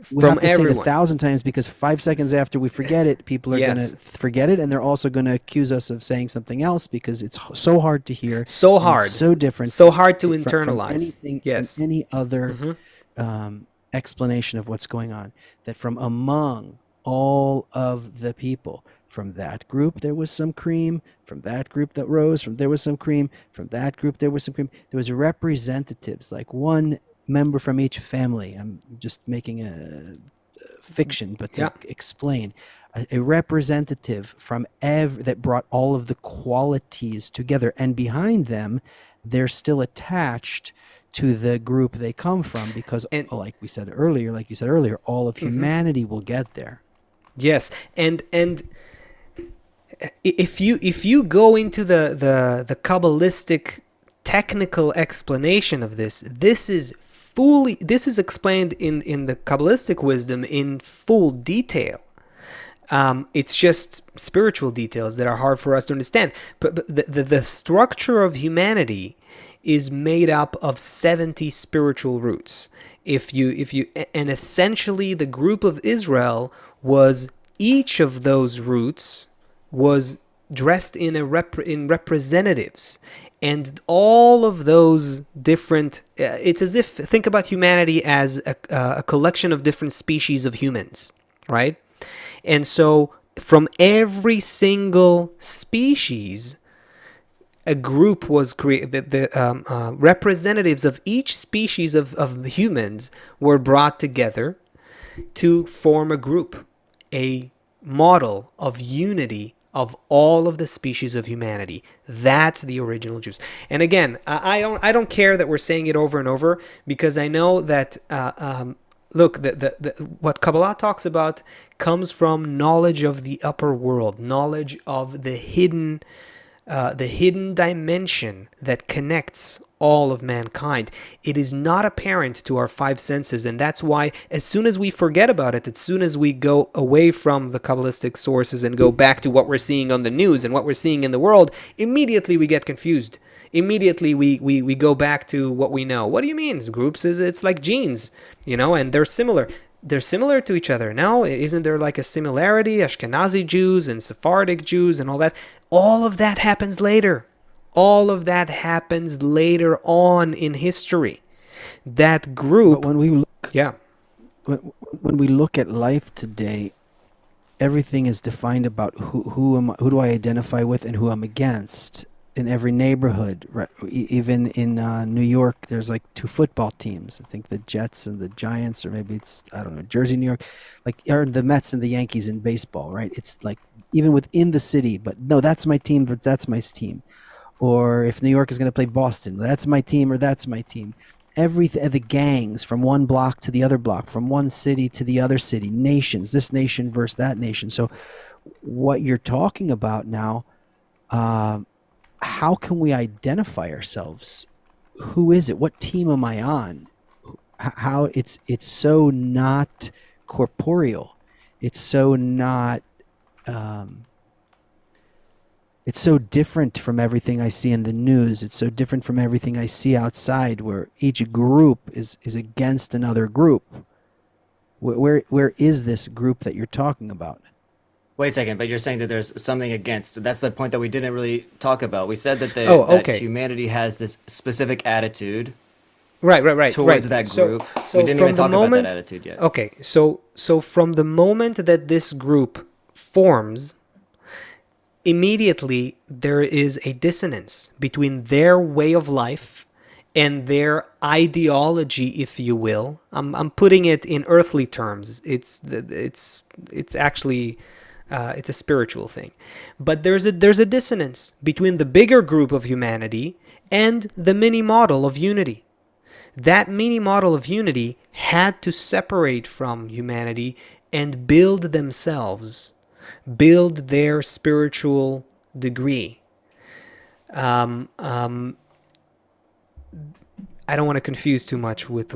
we from have to say it everyone. 1,000 times, because 5 seconds after we forget it, people are Yes. going to forget it, and they're also going to accuse us of saying something else, because it's so hard to hear, So and hard. it's so different So hard to from internalize. anything, Yes. from any other Mhm. explanation of what's going on. That from among all of the people, from that group there was some cream, from that group that rose, from there was some cream, from that group there was some cream. There was representatives, like one member from each family. I'm just making a fiction, but to Yeah. explain, a representative from that brought all of the qualities together, and behind them, they're still attached to the group they come from, because, And like you said earlier, all of humanity will get there. yes, and if you go into the Kabbalistic technical explanation of this, this is explained in the Kabbalistic wisdom in full detail. It's just spiritual details that are hard for us to understand. But the structure of humanity is made up of 70 spiritual roots. And essentially the group of Israel was, each of those roots was dressed in in representatives, and all of those different it's as if, think about humanity as a collection of different species of humans, right? And so from every single species, a group was created. The representatives of each species of humans were brought together to form a group, a model of unity of all of the species of humanity. That's the original Jews. And again, I don't care that we're saying it over and over, because I know that look, what Kabbalah talks about comes from knowledge of the upper world, knowledge of the hidden dimension that connects all of mankind. It is not apparent to our five senses, and that's why as soon as we forget about it, as soon as we go away from the Kabbalistic sources and go back to what we're seeing on the news and what we're seeing in the world, immediately we get confused. Immediately we go back to what we know. What do you mean? Groups it's like genes, and they're similar. They're similar to each other. Now, isn't there like a similarity? Ashkenazi Jews and Sephardic Jews and all that. All of that happens later. All of that happens later on in history. That group. But when we look, Yeah. when we look at life today, everything is defined about who do I identify with and who I'm against. In every neighborhood, right? Even in New York, there's like two football teams. I think the Jets and the Giants, or maybe it's, I don't know, Jersey, New York, like, or the Mets and the Yankees in baseball, right? It's like even within the city, but no, that's my team, but that's my team. Or if New York is going to play Boston, that's my team, or that's my team. The gangs from one block to the other block, from one city to the other city, nations, this nation versus that nation. So what you're talking about now, how can we identify ourselves? Who is it? What team am I on? How it's so not corporeal. It's so not. It's so different from everything I see in the news. It's so different from everything I see outside, where each group is against another group. Where is this group that you're talking about? Wait a second, but you're saying that there's something against. That's the point that we didn't really talk about. We said that that humanity has this specific attitude Right. towards that group. So we didn't from even the talk moment, about that attitude yet. Okay, so from the moment that this group forms, immediately there is a dissonance between their way of life and their ideology, if you will. I'm putting it in earthly terms. It's actually it's a spiritual thing, but there's a dissonance between the bigger group of humanity and the mini model of unity. That mini model of unity had to separate from humanity and build themselves, build their spiritual degree. I don't want to confuse too much with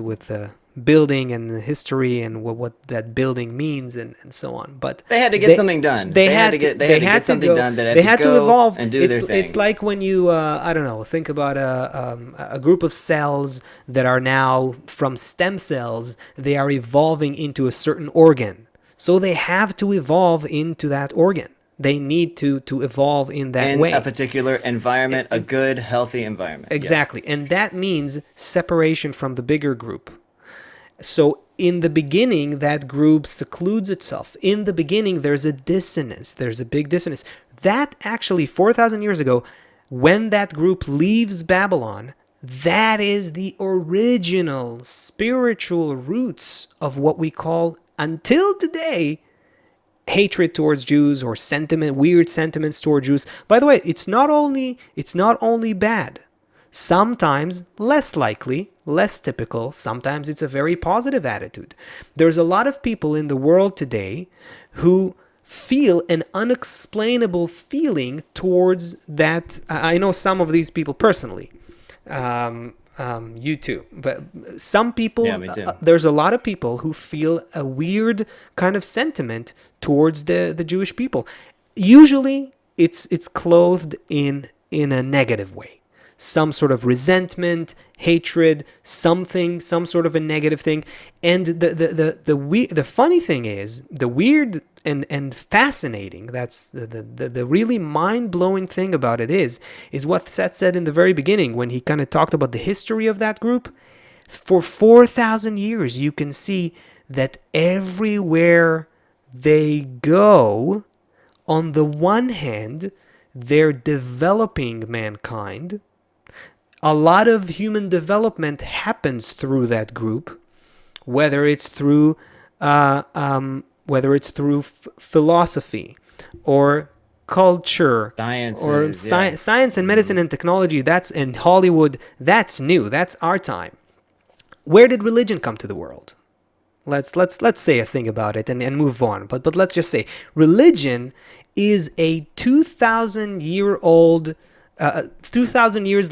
building and the history and what that building means and so on. But They had to get something done. They had to get something go, done. they had to evolve. And do their thing. It's like when you I don't know, think about a group of cells that are now from stem cells. They are evolving into a certain organ, so they have to evolve into that organ. They need to evolve in that way. In a particular environment, a good, healthy environment. Exactly. Yeah. And that means separation from the bigger group. So in the beginning, that group secludes itself. In the beginning, there's a dissonance. There's a big dissonance. That actually, 4,000 years ago, when that group leaves Babylon, that is the original spiritual roots of what we call, until today, hatred towards Jews or weird sentiments towards Jews. By the way, it's not only bad. Sometimes less likely, less typical. Sometimes it's a very positive attitude. There's a lot of people in the world today who feel an unexplainable feeling towards that. I know some of these people personally. You too, but some people, yeah, me too. There's a lot of people who feel a weird kind of sentiment towards the Jewish people. Usually it's clothed in a negative way, some sort of resentment, hatred, some sort of a negative thing. And the funny thing is, the weird and fascinating, that's the really mind-blowing thing about it is what Seth said in the very beginning when he kind of talked about the history of that group. For 4,000 years, you can see that everywhere they go, on the one hand, they're developing mankind. A lot of human development happens through that group, whether it's through philosophy or culture, science and medicine and technology. That's in Hollywood. That's new. That's our time. Where did religion come to the world? Let's say a thing about it and move on. But let's just say religion is a 2,000 years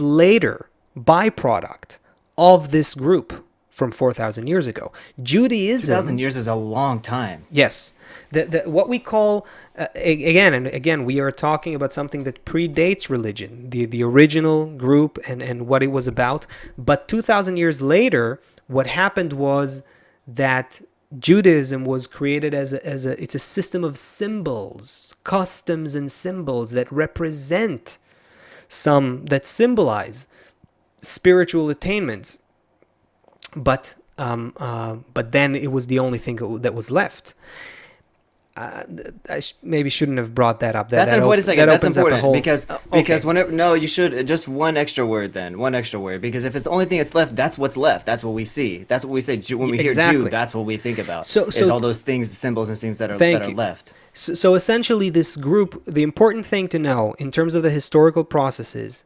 later byproduct of this group from 4,000 years ago. Judaism. 2,000 years is a long time. Yes. What we call, again, we are talking about something that predates religion, the original group and what it was about. But 2,000 years later, what happened was that Judaism was created it's a system of symbols, customs and symbols that represent that symbolize spiritual attainments. But then it was the only thing that was left. I maybe shouldn't have brought that up. Wait a second. That's important because okay. whenever you should just one extra word because if it's the only thing that's left, that's what's left. That's what we see. That's what we say when we hear Jew. That's what we think about. So all those things, symbols and things that are left. So essentially, this group. The important thing to know in terms of the historical processes,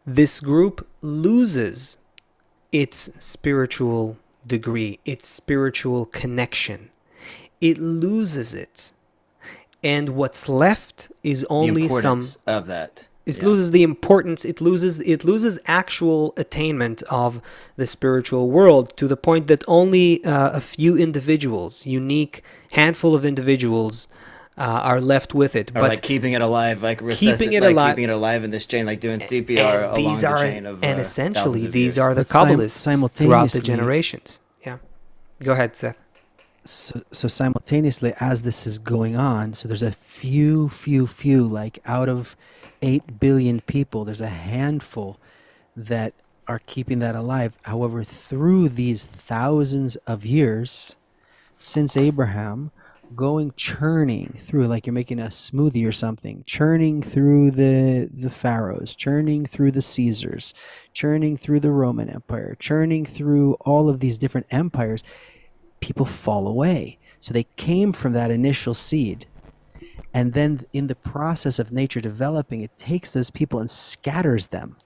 this group loses its spiritual degree, its spiritual connection. It loses it, and what's left is only of that. It loses the importance. It loses actual attainment of the spiritual world to the point that only a few individuals, unique handful of individuals, are left with it. Or like keeping it alive, keeping it alive in this chain, like doing CPR along the chain of. And essentially, these are the Kabbalists throughout the generations. Yeah, go ahead, Seth. So simultaneously as this is going on, so there's a few, like out of 8 billion people, there's a handful that are keeping that alive. However, through these thousands of years since Abraham, churning through, like you're making a smoothie or something, churning through the pharaohs, churning through the Caesars, churning through the Roman Empire, churning through all of these different empires, people fall away. So they came from that initial seed. And then in the process of nature developing, it takes those people and scatters them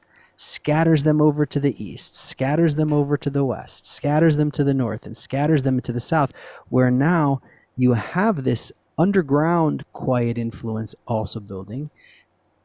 over to the east, scatters them over to the west, scatters them to the north, and scatters them to the south, where now you have this underground quiet influence also building.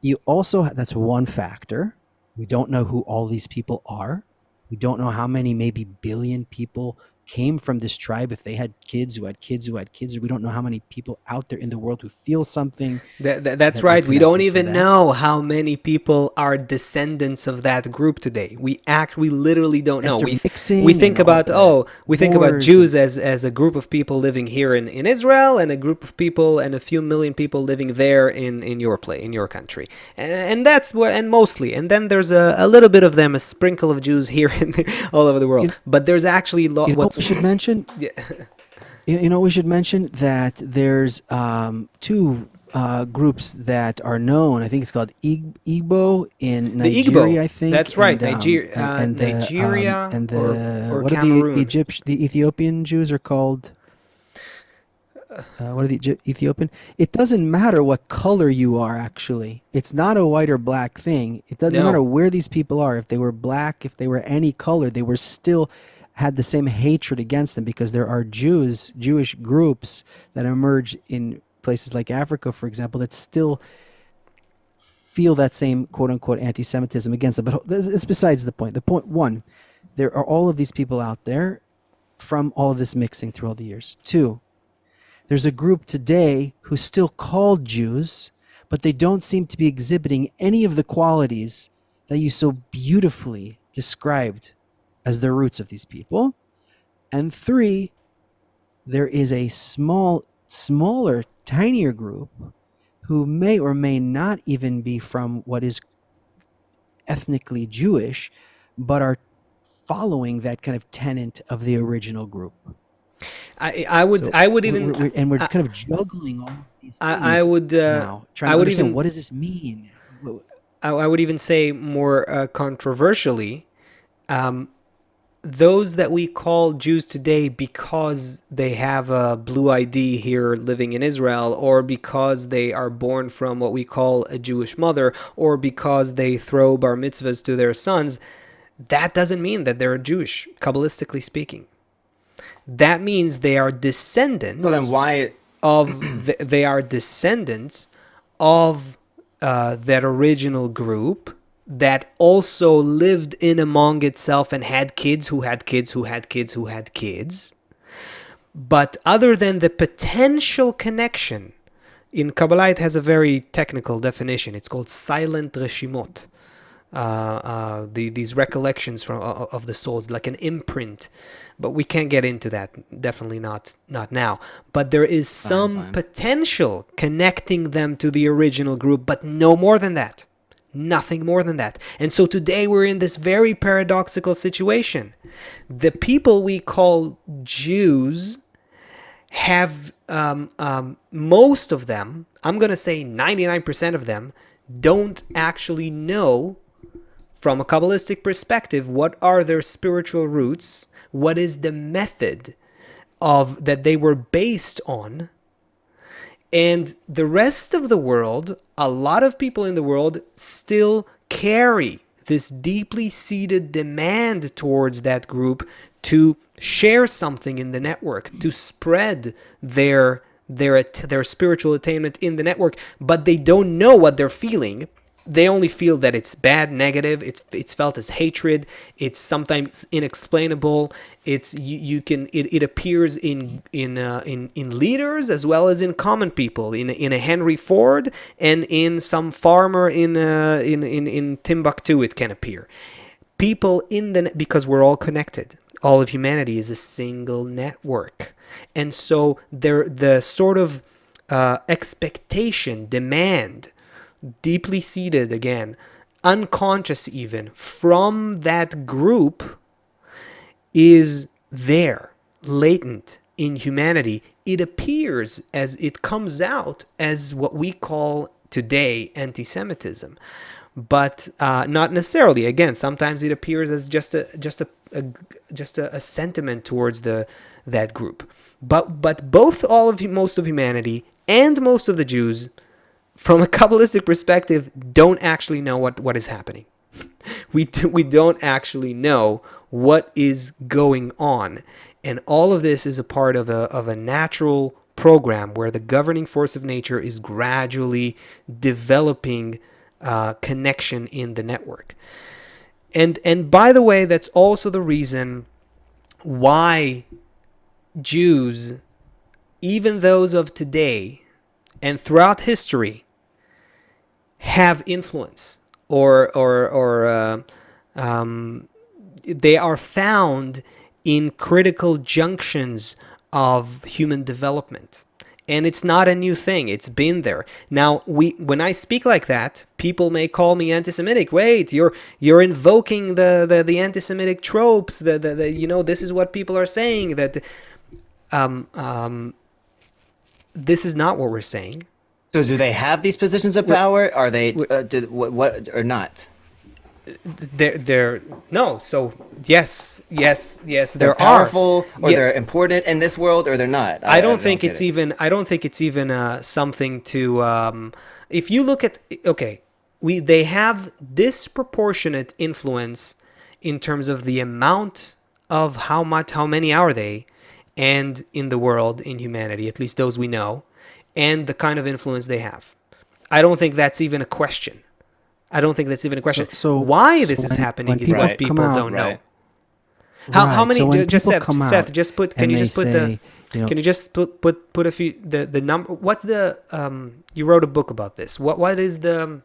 You also, that's one factor. We don't know who all these people are. We don't know how many maybe billion people came from this tribe, if they had kids who had kids who had kids, or we don't know how many people out there in the world who feel something That's that are right. We don't connected for even that. know how many people are descendants of that group today. We literally don't know. After We mixing think and all about the we think about wars Jews as a group of people living here in Israel, and a group of people and a few million people living there in your country, and that's where, and mostly, and then there's a little bit of them, a sprinkle of Jews here and there, all over the world. You, But there's actually we should mention. yeah. We should mention that there's two groups that are known. I think it's called Igbo in The Nigeria, Igbo. I think. That's right. Nigeria And the or what are Cameroon. the Ethiopian Jews are called? What are the Ethiopian? It doesn't matter what color you are. Actually, it's not a white or black thing. It doesn't matter No. where these people are. If they were black, if they were any color, they were still had the same hatred against them, because there are Jewish groups that emerge in places like Africa, for example, that still feel that same quote unquote anti-Semitism against them. But it's besides the point. The point one, there are all of these people out there from all of this mixing through all the years. Two, there's a group today who's still called Jews, but they don't seem to be exhibiting any of the qualities that you so beautifully described as the roots of these people. And three, there is a smaller, tinier group who may or may not even be from what is ethnically Jewish, but are following that kind of tenet of the original group. So I would even we're kind of juggling all of these I things would now, trying I to would understand, even what does this mean? I would even say more controversially, those that we call Jews today because they have a blue ID here living in Israel, or because they are born from what we call a Jewish mother, or because they throw bar mitzvahs to their sons, that doesn't mean that they're Jewish, Kabbalistically speaking. That means they are descendants So then why? they are descendants of that original group that also lived in among itself and had kids who had kids who had kids who had kids. But other than the potential connection, in Kabbalah it has a very technical definition. It's called silent reshimot. These recollections of the souls, like an imprint, but we can't get into that. Definitely not now. But there is some potential connecting them to the original group, but no more than that. Nothing more than that. And so today we're in this very paradoxical situation. The people we call Jews have most of them, I'm going to say 99% of them, don't actually know from a Kabbalistic perspective what are their spiritual roots, what is the method of that they were based on. And the rest of the world, a lot of people in the world still carry this deeply seated demand towards that group to share something in the network, to spread their spiritual attainment in the network, but they don't know what they're feeling. They only feel that it's bad, negative. It's felt as hatred. It's sometimes inexplainable. It appears in leaders as well as in common people. In a Henry Ford and in some farmer in Timbuktu, it can appear. People because we're all connected. All of humanity is a single network, and so the sort of expectation, demand, deeply seated, again, unconscious even, from that group is there, latent in humanity. It appears as it comes out as what we call today anti-Semitism, but not necessarily. Again, sometimes it appears as just a sentiment towards that group. But both most of humanity and most of the Jews, from a Kabbalistic perspective, don't actually know what is happening. We don't actually know what is going on. And all of this is a part of a natural program where the governing force of nature is gradually developing connection in the network. And by the way, that's also the reason why Jews, even those of today and throughout history, have influence, or they are found in critical junctions of human development. And it's not a new thing. It's been there. Now, when I speak like that, people may call me anti-Semitic. Wait, you're invoking the anti-Semitic tropes. This is what people are saying. That this is not what we're saying. So do they have these positions of power? Are they what or not? They're no. So yes, They're there powerful, are. or Yeah. they're important in this world, or they're not. I don't think it's even. I don't think it's even something to. If you look at they have disproportionate influence in terms of the amount of how many are they, and in the world, in humanity, at least those we know, and the kind of influence they have. I don't think that's even a question. So Why this is when happening is people what people come out, don't know. right. How Right, many? so when Just people Seth. come Seth, out just put. Can and you they just put say, the? Can you just put a few the number? What's the You wrote a book about this. What is the?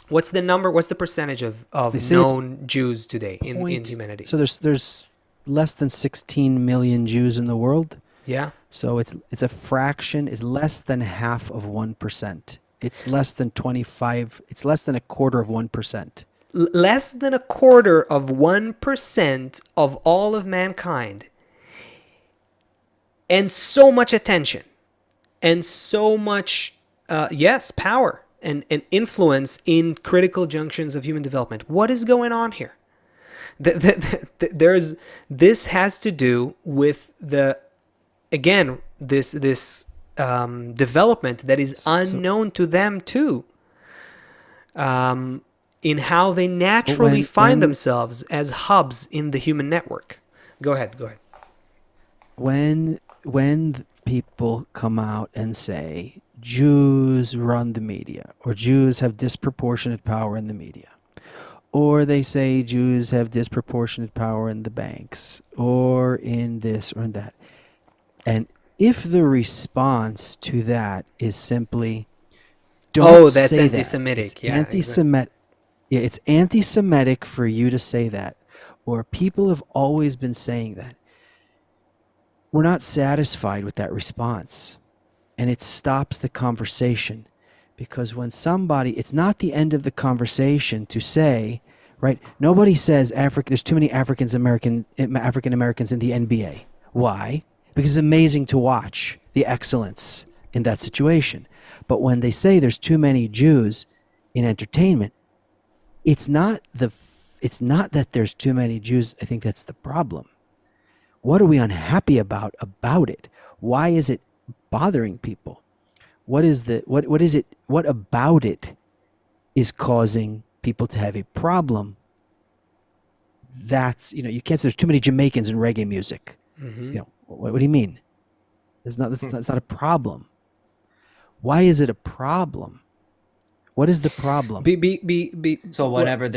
What's the number? What's the percentage of They say it's known Jews today in point, humanity? so there's less than 16 million Jews in the world. Yeah. So it's a fraction, is less than half of 1%. It's less than 25, it's less than a quarter of 1%. Less than a quarter of 1% of all of mankind, and so much attention, and so much power and influence in critical junctions of human development. What is going on here? This has to do with this development that is unknown to them too, in how they naturally find themselves as hubs in the human network. Go ahead. When people come out and say Jews run the media, or Jews have disproportionate power in the media, or they say Jews have disproportionate power in the banks, or in this or in that, and if the response to that is simply, don't that's say anti-Semitic. that. It's anti-Semitic. Yeah, it's anti-Semitic for you to say that, or people have always been saying that. We're not satisfied with that response, and it stops the conversation, because when somebody, it's not the end of the conversation to say, right? Nobody says there's too many African Americans in the NBA. Why? Because it's amazing to watch the excellence in that situation. But when they say there's too many Jews in entertainment, it's not that there's too many Jews. I think that's the problem. What are we unhappy about it? Why is it bothering people? What is it? What about it is causing people to have a problem? That's, you can't say there's too many Jamaicans in reggae music. Mm-hmm. What do you mean? That's not a problem. Why is it a problem? What is the problem? So whenever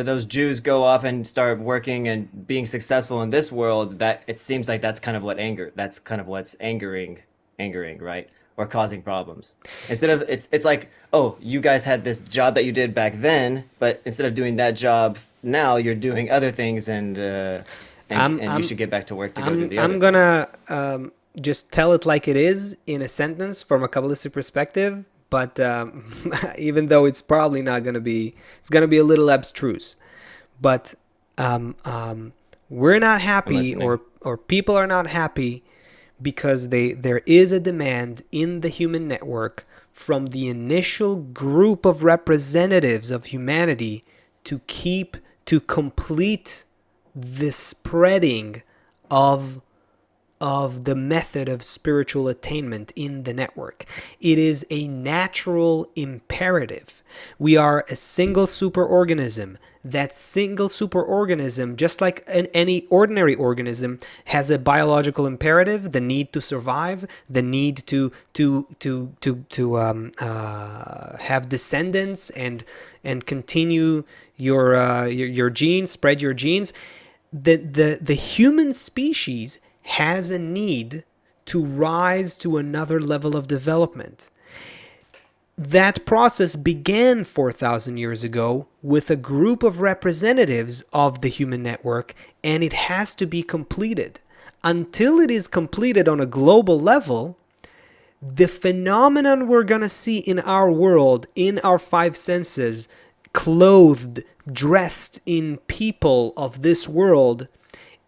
those Jews go off and start working and being successful in this world, that it seems like that's kind of what's angering, right? Or causing problems. Instead of it's like, oh, you guys had this job that you did back then, but instead of doing that job now, you're doing other things, and you should get back to work to go do the other. I'm gonna just tell it like it is in a sentence from a Kabbalistic perspective. But even though it's probably not going to be, it's going to be a little abstruse. But we're not happy, or people are not happy, because there is a demand in the human network from the initial group of representatives of humanity to complete the spreading of the method of spiritual attainment in the network. It is a natural imperative. We are a single superorganism. That single superorganism, just like any ordinary organism, has a biological imperative: the need to survive, the need to have descendants and continue your genes, spread your genes. the human species has a need to rise to another level of development. That process began 4,000 years ago with a group of representatives of the human network, and it has to be completed. Until it is completed on a global level, the phenomenon we're going to see in our world, in our five senses, clothed, dressed in people of this world,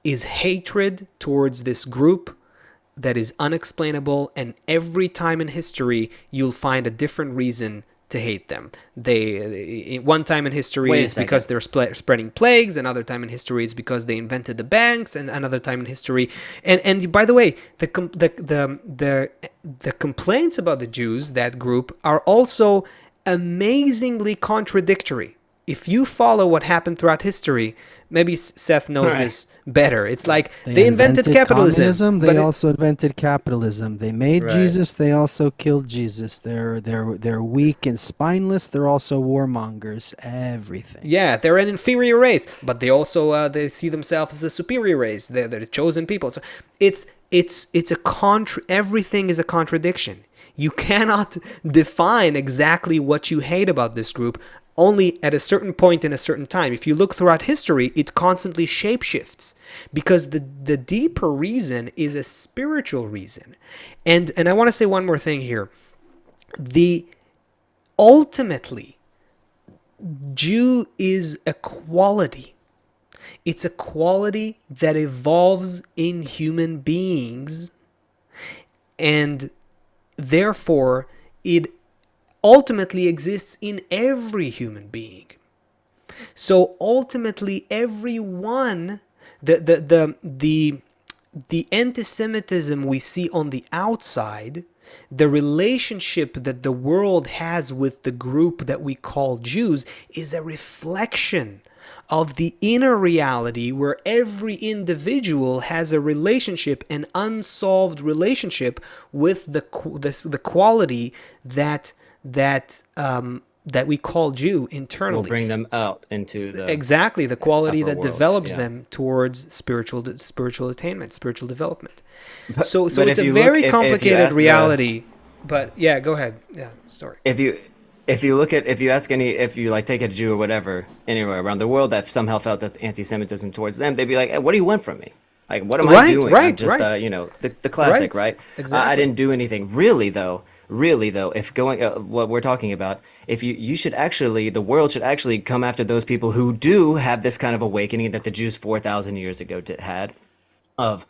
is hatred towards this group that is unexplainable, and every time in history you'll find a different reason to hate them. One time in history Wait a it's because they're spreading plagues, another time in history it's because they invented the banks, and another time in history. And by the way, the complaints about the Jews, that group, are also amazingly contradictory. If you follow what happened throughout history, maybe Seth knows Right. this better. It's like they invented capitalism, communism. but They also invented capitalism. They made Right. Jesus. They also killed Jesus. They're weak and spineless. They're also warmongers. Everything. yeah, they're an inferior race, but they also they see themselves as a superior race. They're the chosen people. So it's everything is a contradiction. You cannot define exactly what you hate about this group only at a certain point in a certain time. If you look throughout history, it constantly shapeshifts, because the deeper reason is a spiritual reason. And I want to say one more thing here. Ultimately, Jew is a quality. It's a quality that evolves in human beings, and therefore it ultimately exists in every human being. So ultimately, everyone, the anti-Semitism we see on the outside, the relationship that the world has with the group that we call Jews, is a reflection of the inner reality, where every individual has a relationship, an unsolved relationship with the quality that we call Jew internally. We'll bring them out into the Exactly, the quality upper that world, develops yeah. them towards spiritual attainment, spiritual development. But So but it's if a you very look, if you complicated ask reality. But yeah, go ahead. Yeah, sorry. if you ask any, if you like take a Jew or whatever anywhere around the world that somehow felt that anti-Semitism towards them, they'd be like, hey, what do you want from me? Like, what am I Right, doing? I'm right, just right, the classic, right. right? I Exactly. didn't do anything. Really though, if going what we're talking about, if you should actually, the world should actually come after those people who do have this kind of awakening that the Jews 4,000 years ago had, of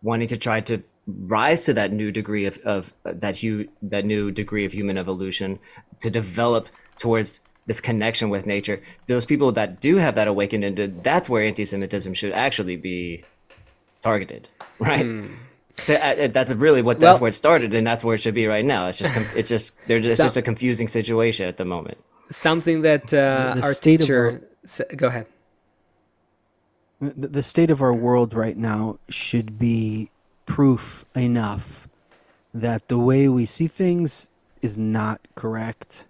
wanting to try to rise to that new degree of that new degree of human evolution, to develop towards this connection with nature. Those people that do have that awakening, that's where anti-Semitism should actually be targeted, right? That's really that's Well, where it started, and that's where it should be right now. It's so, just a confusing situation at the moment. something that The our state of our teacher go ahead. the state of our world right now should be proof enough that the way we see things is not correct.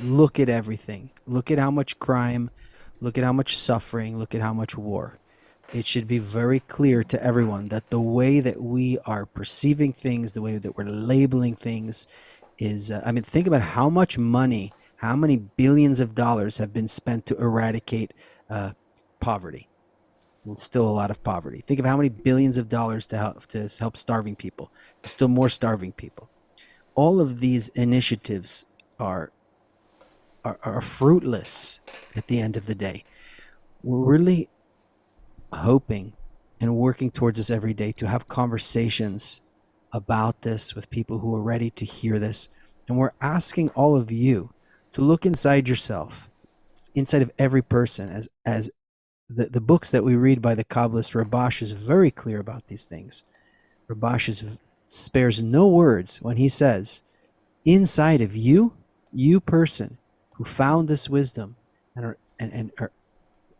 Look at everything. Look at how much crime, look at how much suffering, look at how much war. It should be very clear to everyone that the way that we are perceiving things, the way that we're labeling things is, I mean, think about how much money, how many billions of dollars have been spent to eradicate poverty. And still a lot of poverty. Think of how many billions of dollars to help starving people. Still more starving people. All of these initiatives are fruitless at the end of the day. We're really hoping and working towards this every day, to have conversations about this with people who are ready to hear this. And we're asking all of you to look inside yourself, inside of every person, as the books that we read by the Kabbalist Rabash is very clear about these things. Rabash spares no words when he says, inside of you, you person who found this wisdom and are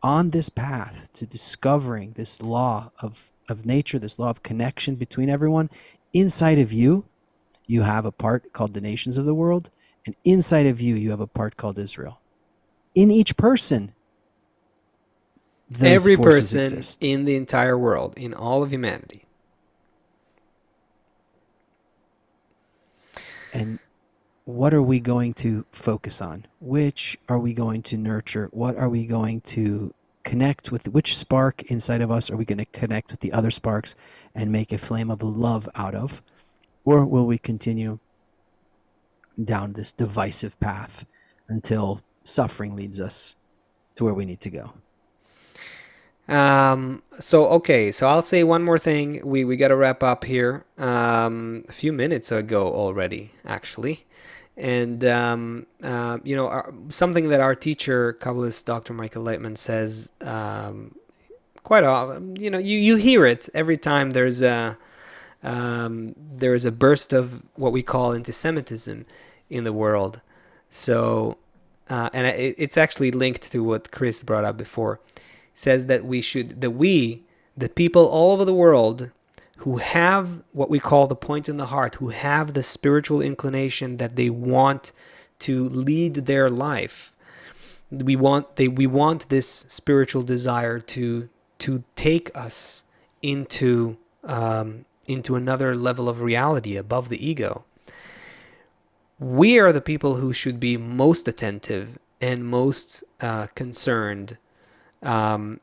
on this path to discovering this law of nature, this law of connection between everyone, inside of you, you have a part called the nations of the world, and inside of you, you have a part called Israel. In each person, those Every forces person exist. in the entire world, in all of humanity. And what are we going to focus on? Which are we going to nurture? What are we going to connect with? Which spark inside of us are we going to connect with the other sparks and make a flame of love out of? Or will we continue down this divisive path until suffering leads us to where we need to go? So I'll say one more thing. We got to wrap up here. A few minutes ago already, actually. And, something that our teacher, Kabbalist Dr. Michael Leitman, says quite often, you hear it every time there's a burst of what we call anti-Semitism in the world. So, and it's actually linked to what Chris brought up before. Says that the people all over the world who have what we call the point in the heart, who have the spiritual inclination that they want to lead their life, we want this spiritual desire to take us into another level of reality above the ego. We are the people who should be most attentive and most concerned, and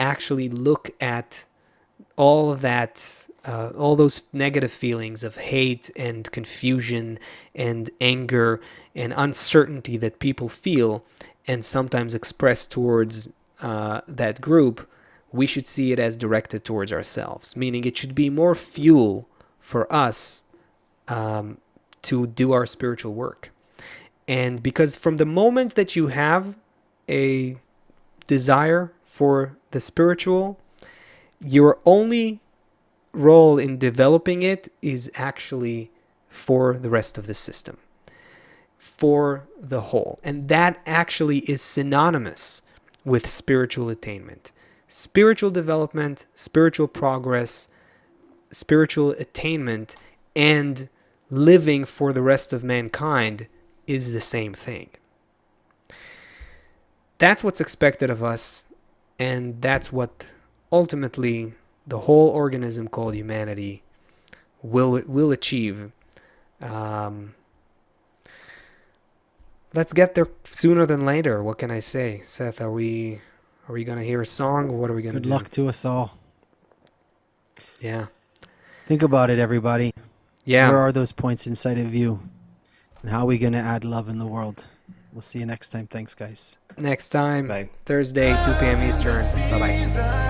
actually look at all of that, all those negative feelings of hate and confusion and anger and uncertainty that people feel and sometimes express towards that group. We should see it as directed towards ourselves, meaning it should be more fuel for us to do our spiritual work. And because from the moment that you have a desire for the spiritual, your only role in developing it is actually for the rest of the system, for the whole. And that actually is synonymous with spiritual attainment. Spiritual development, spiritual progress, spiritual attainment, and living for the rest of mankind is the same thing. That's what's expected of us, and that's what ultimately the whole organism called humanity will achieve. Let's get there sooner than later. What can I say? Seth, are we going to hear a song, or what are we going to do? Good luck to us all. Yeah. Think about it, everybody. Yeah. Where are those points inside of you? And how are we going to add love in the world? We'll see you next time. Thanks, guys. Next time, Bye. Thursday, 2 p.m. Eastern. Bye-bye.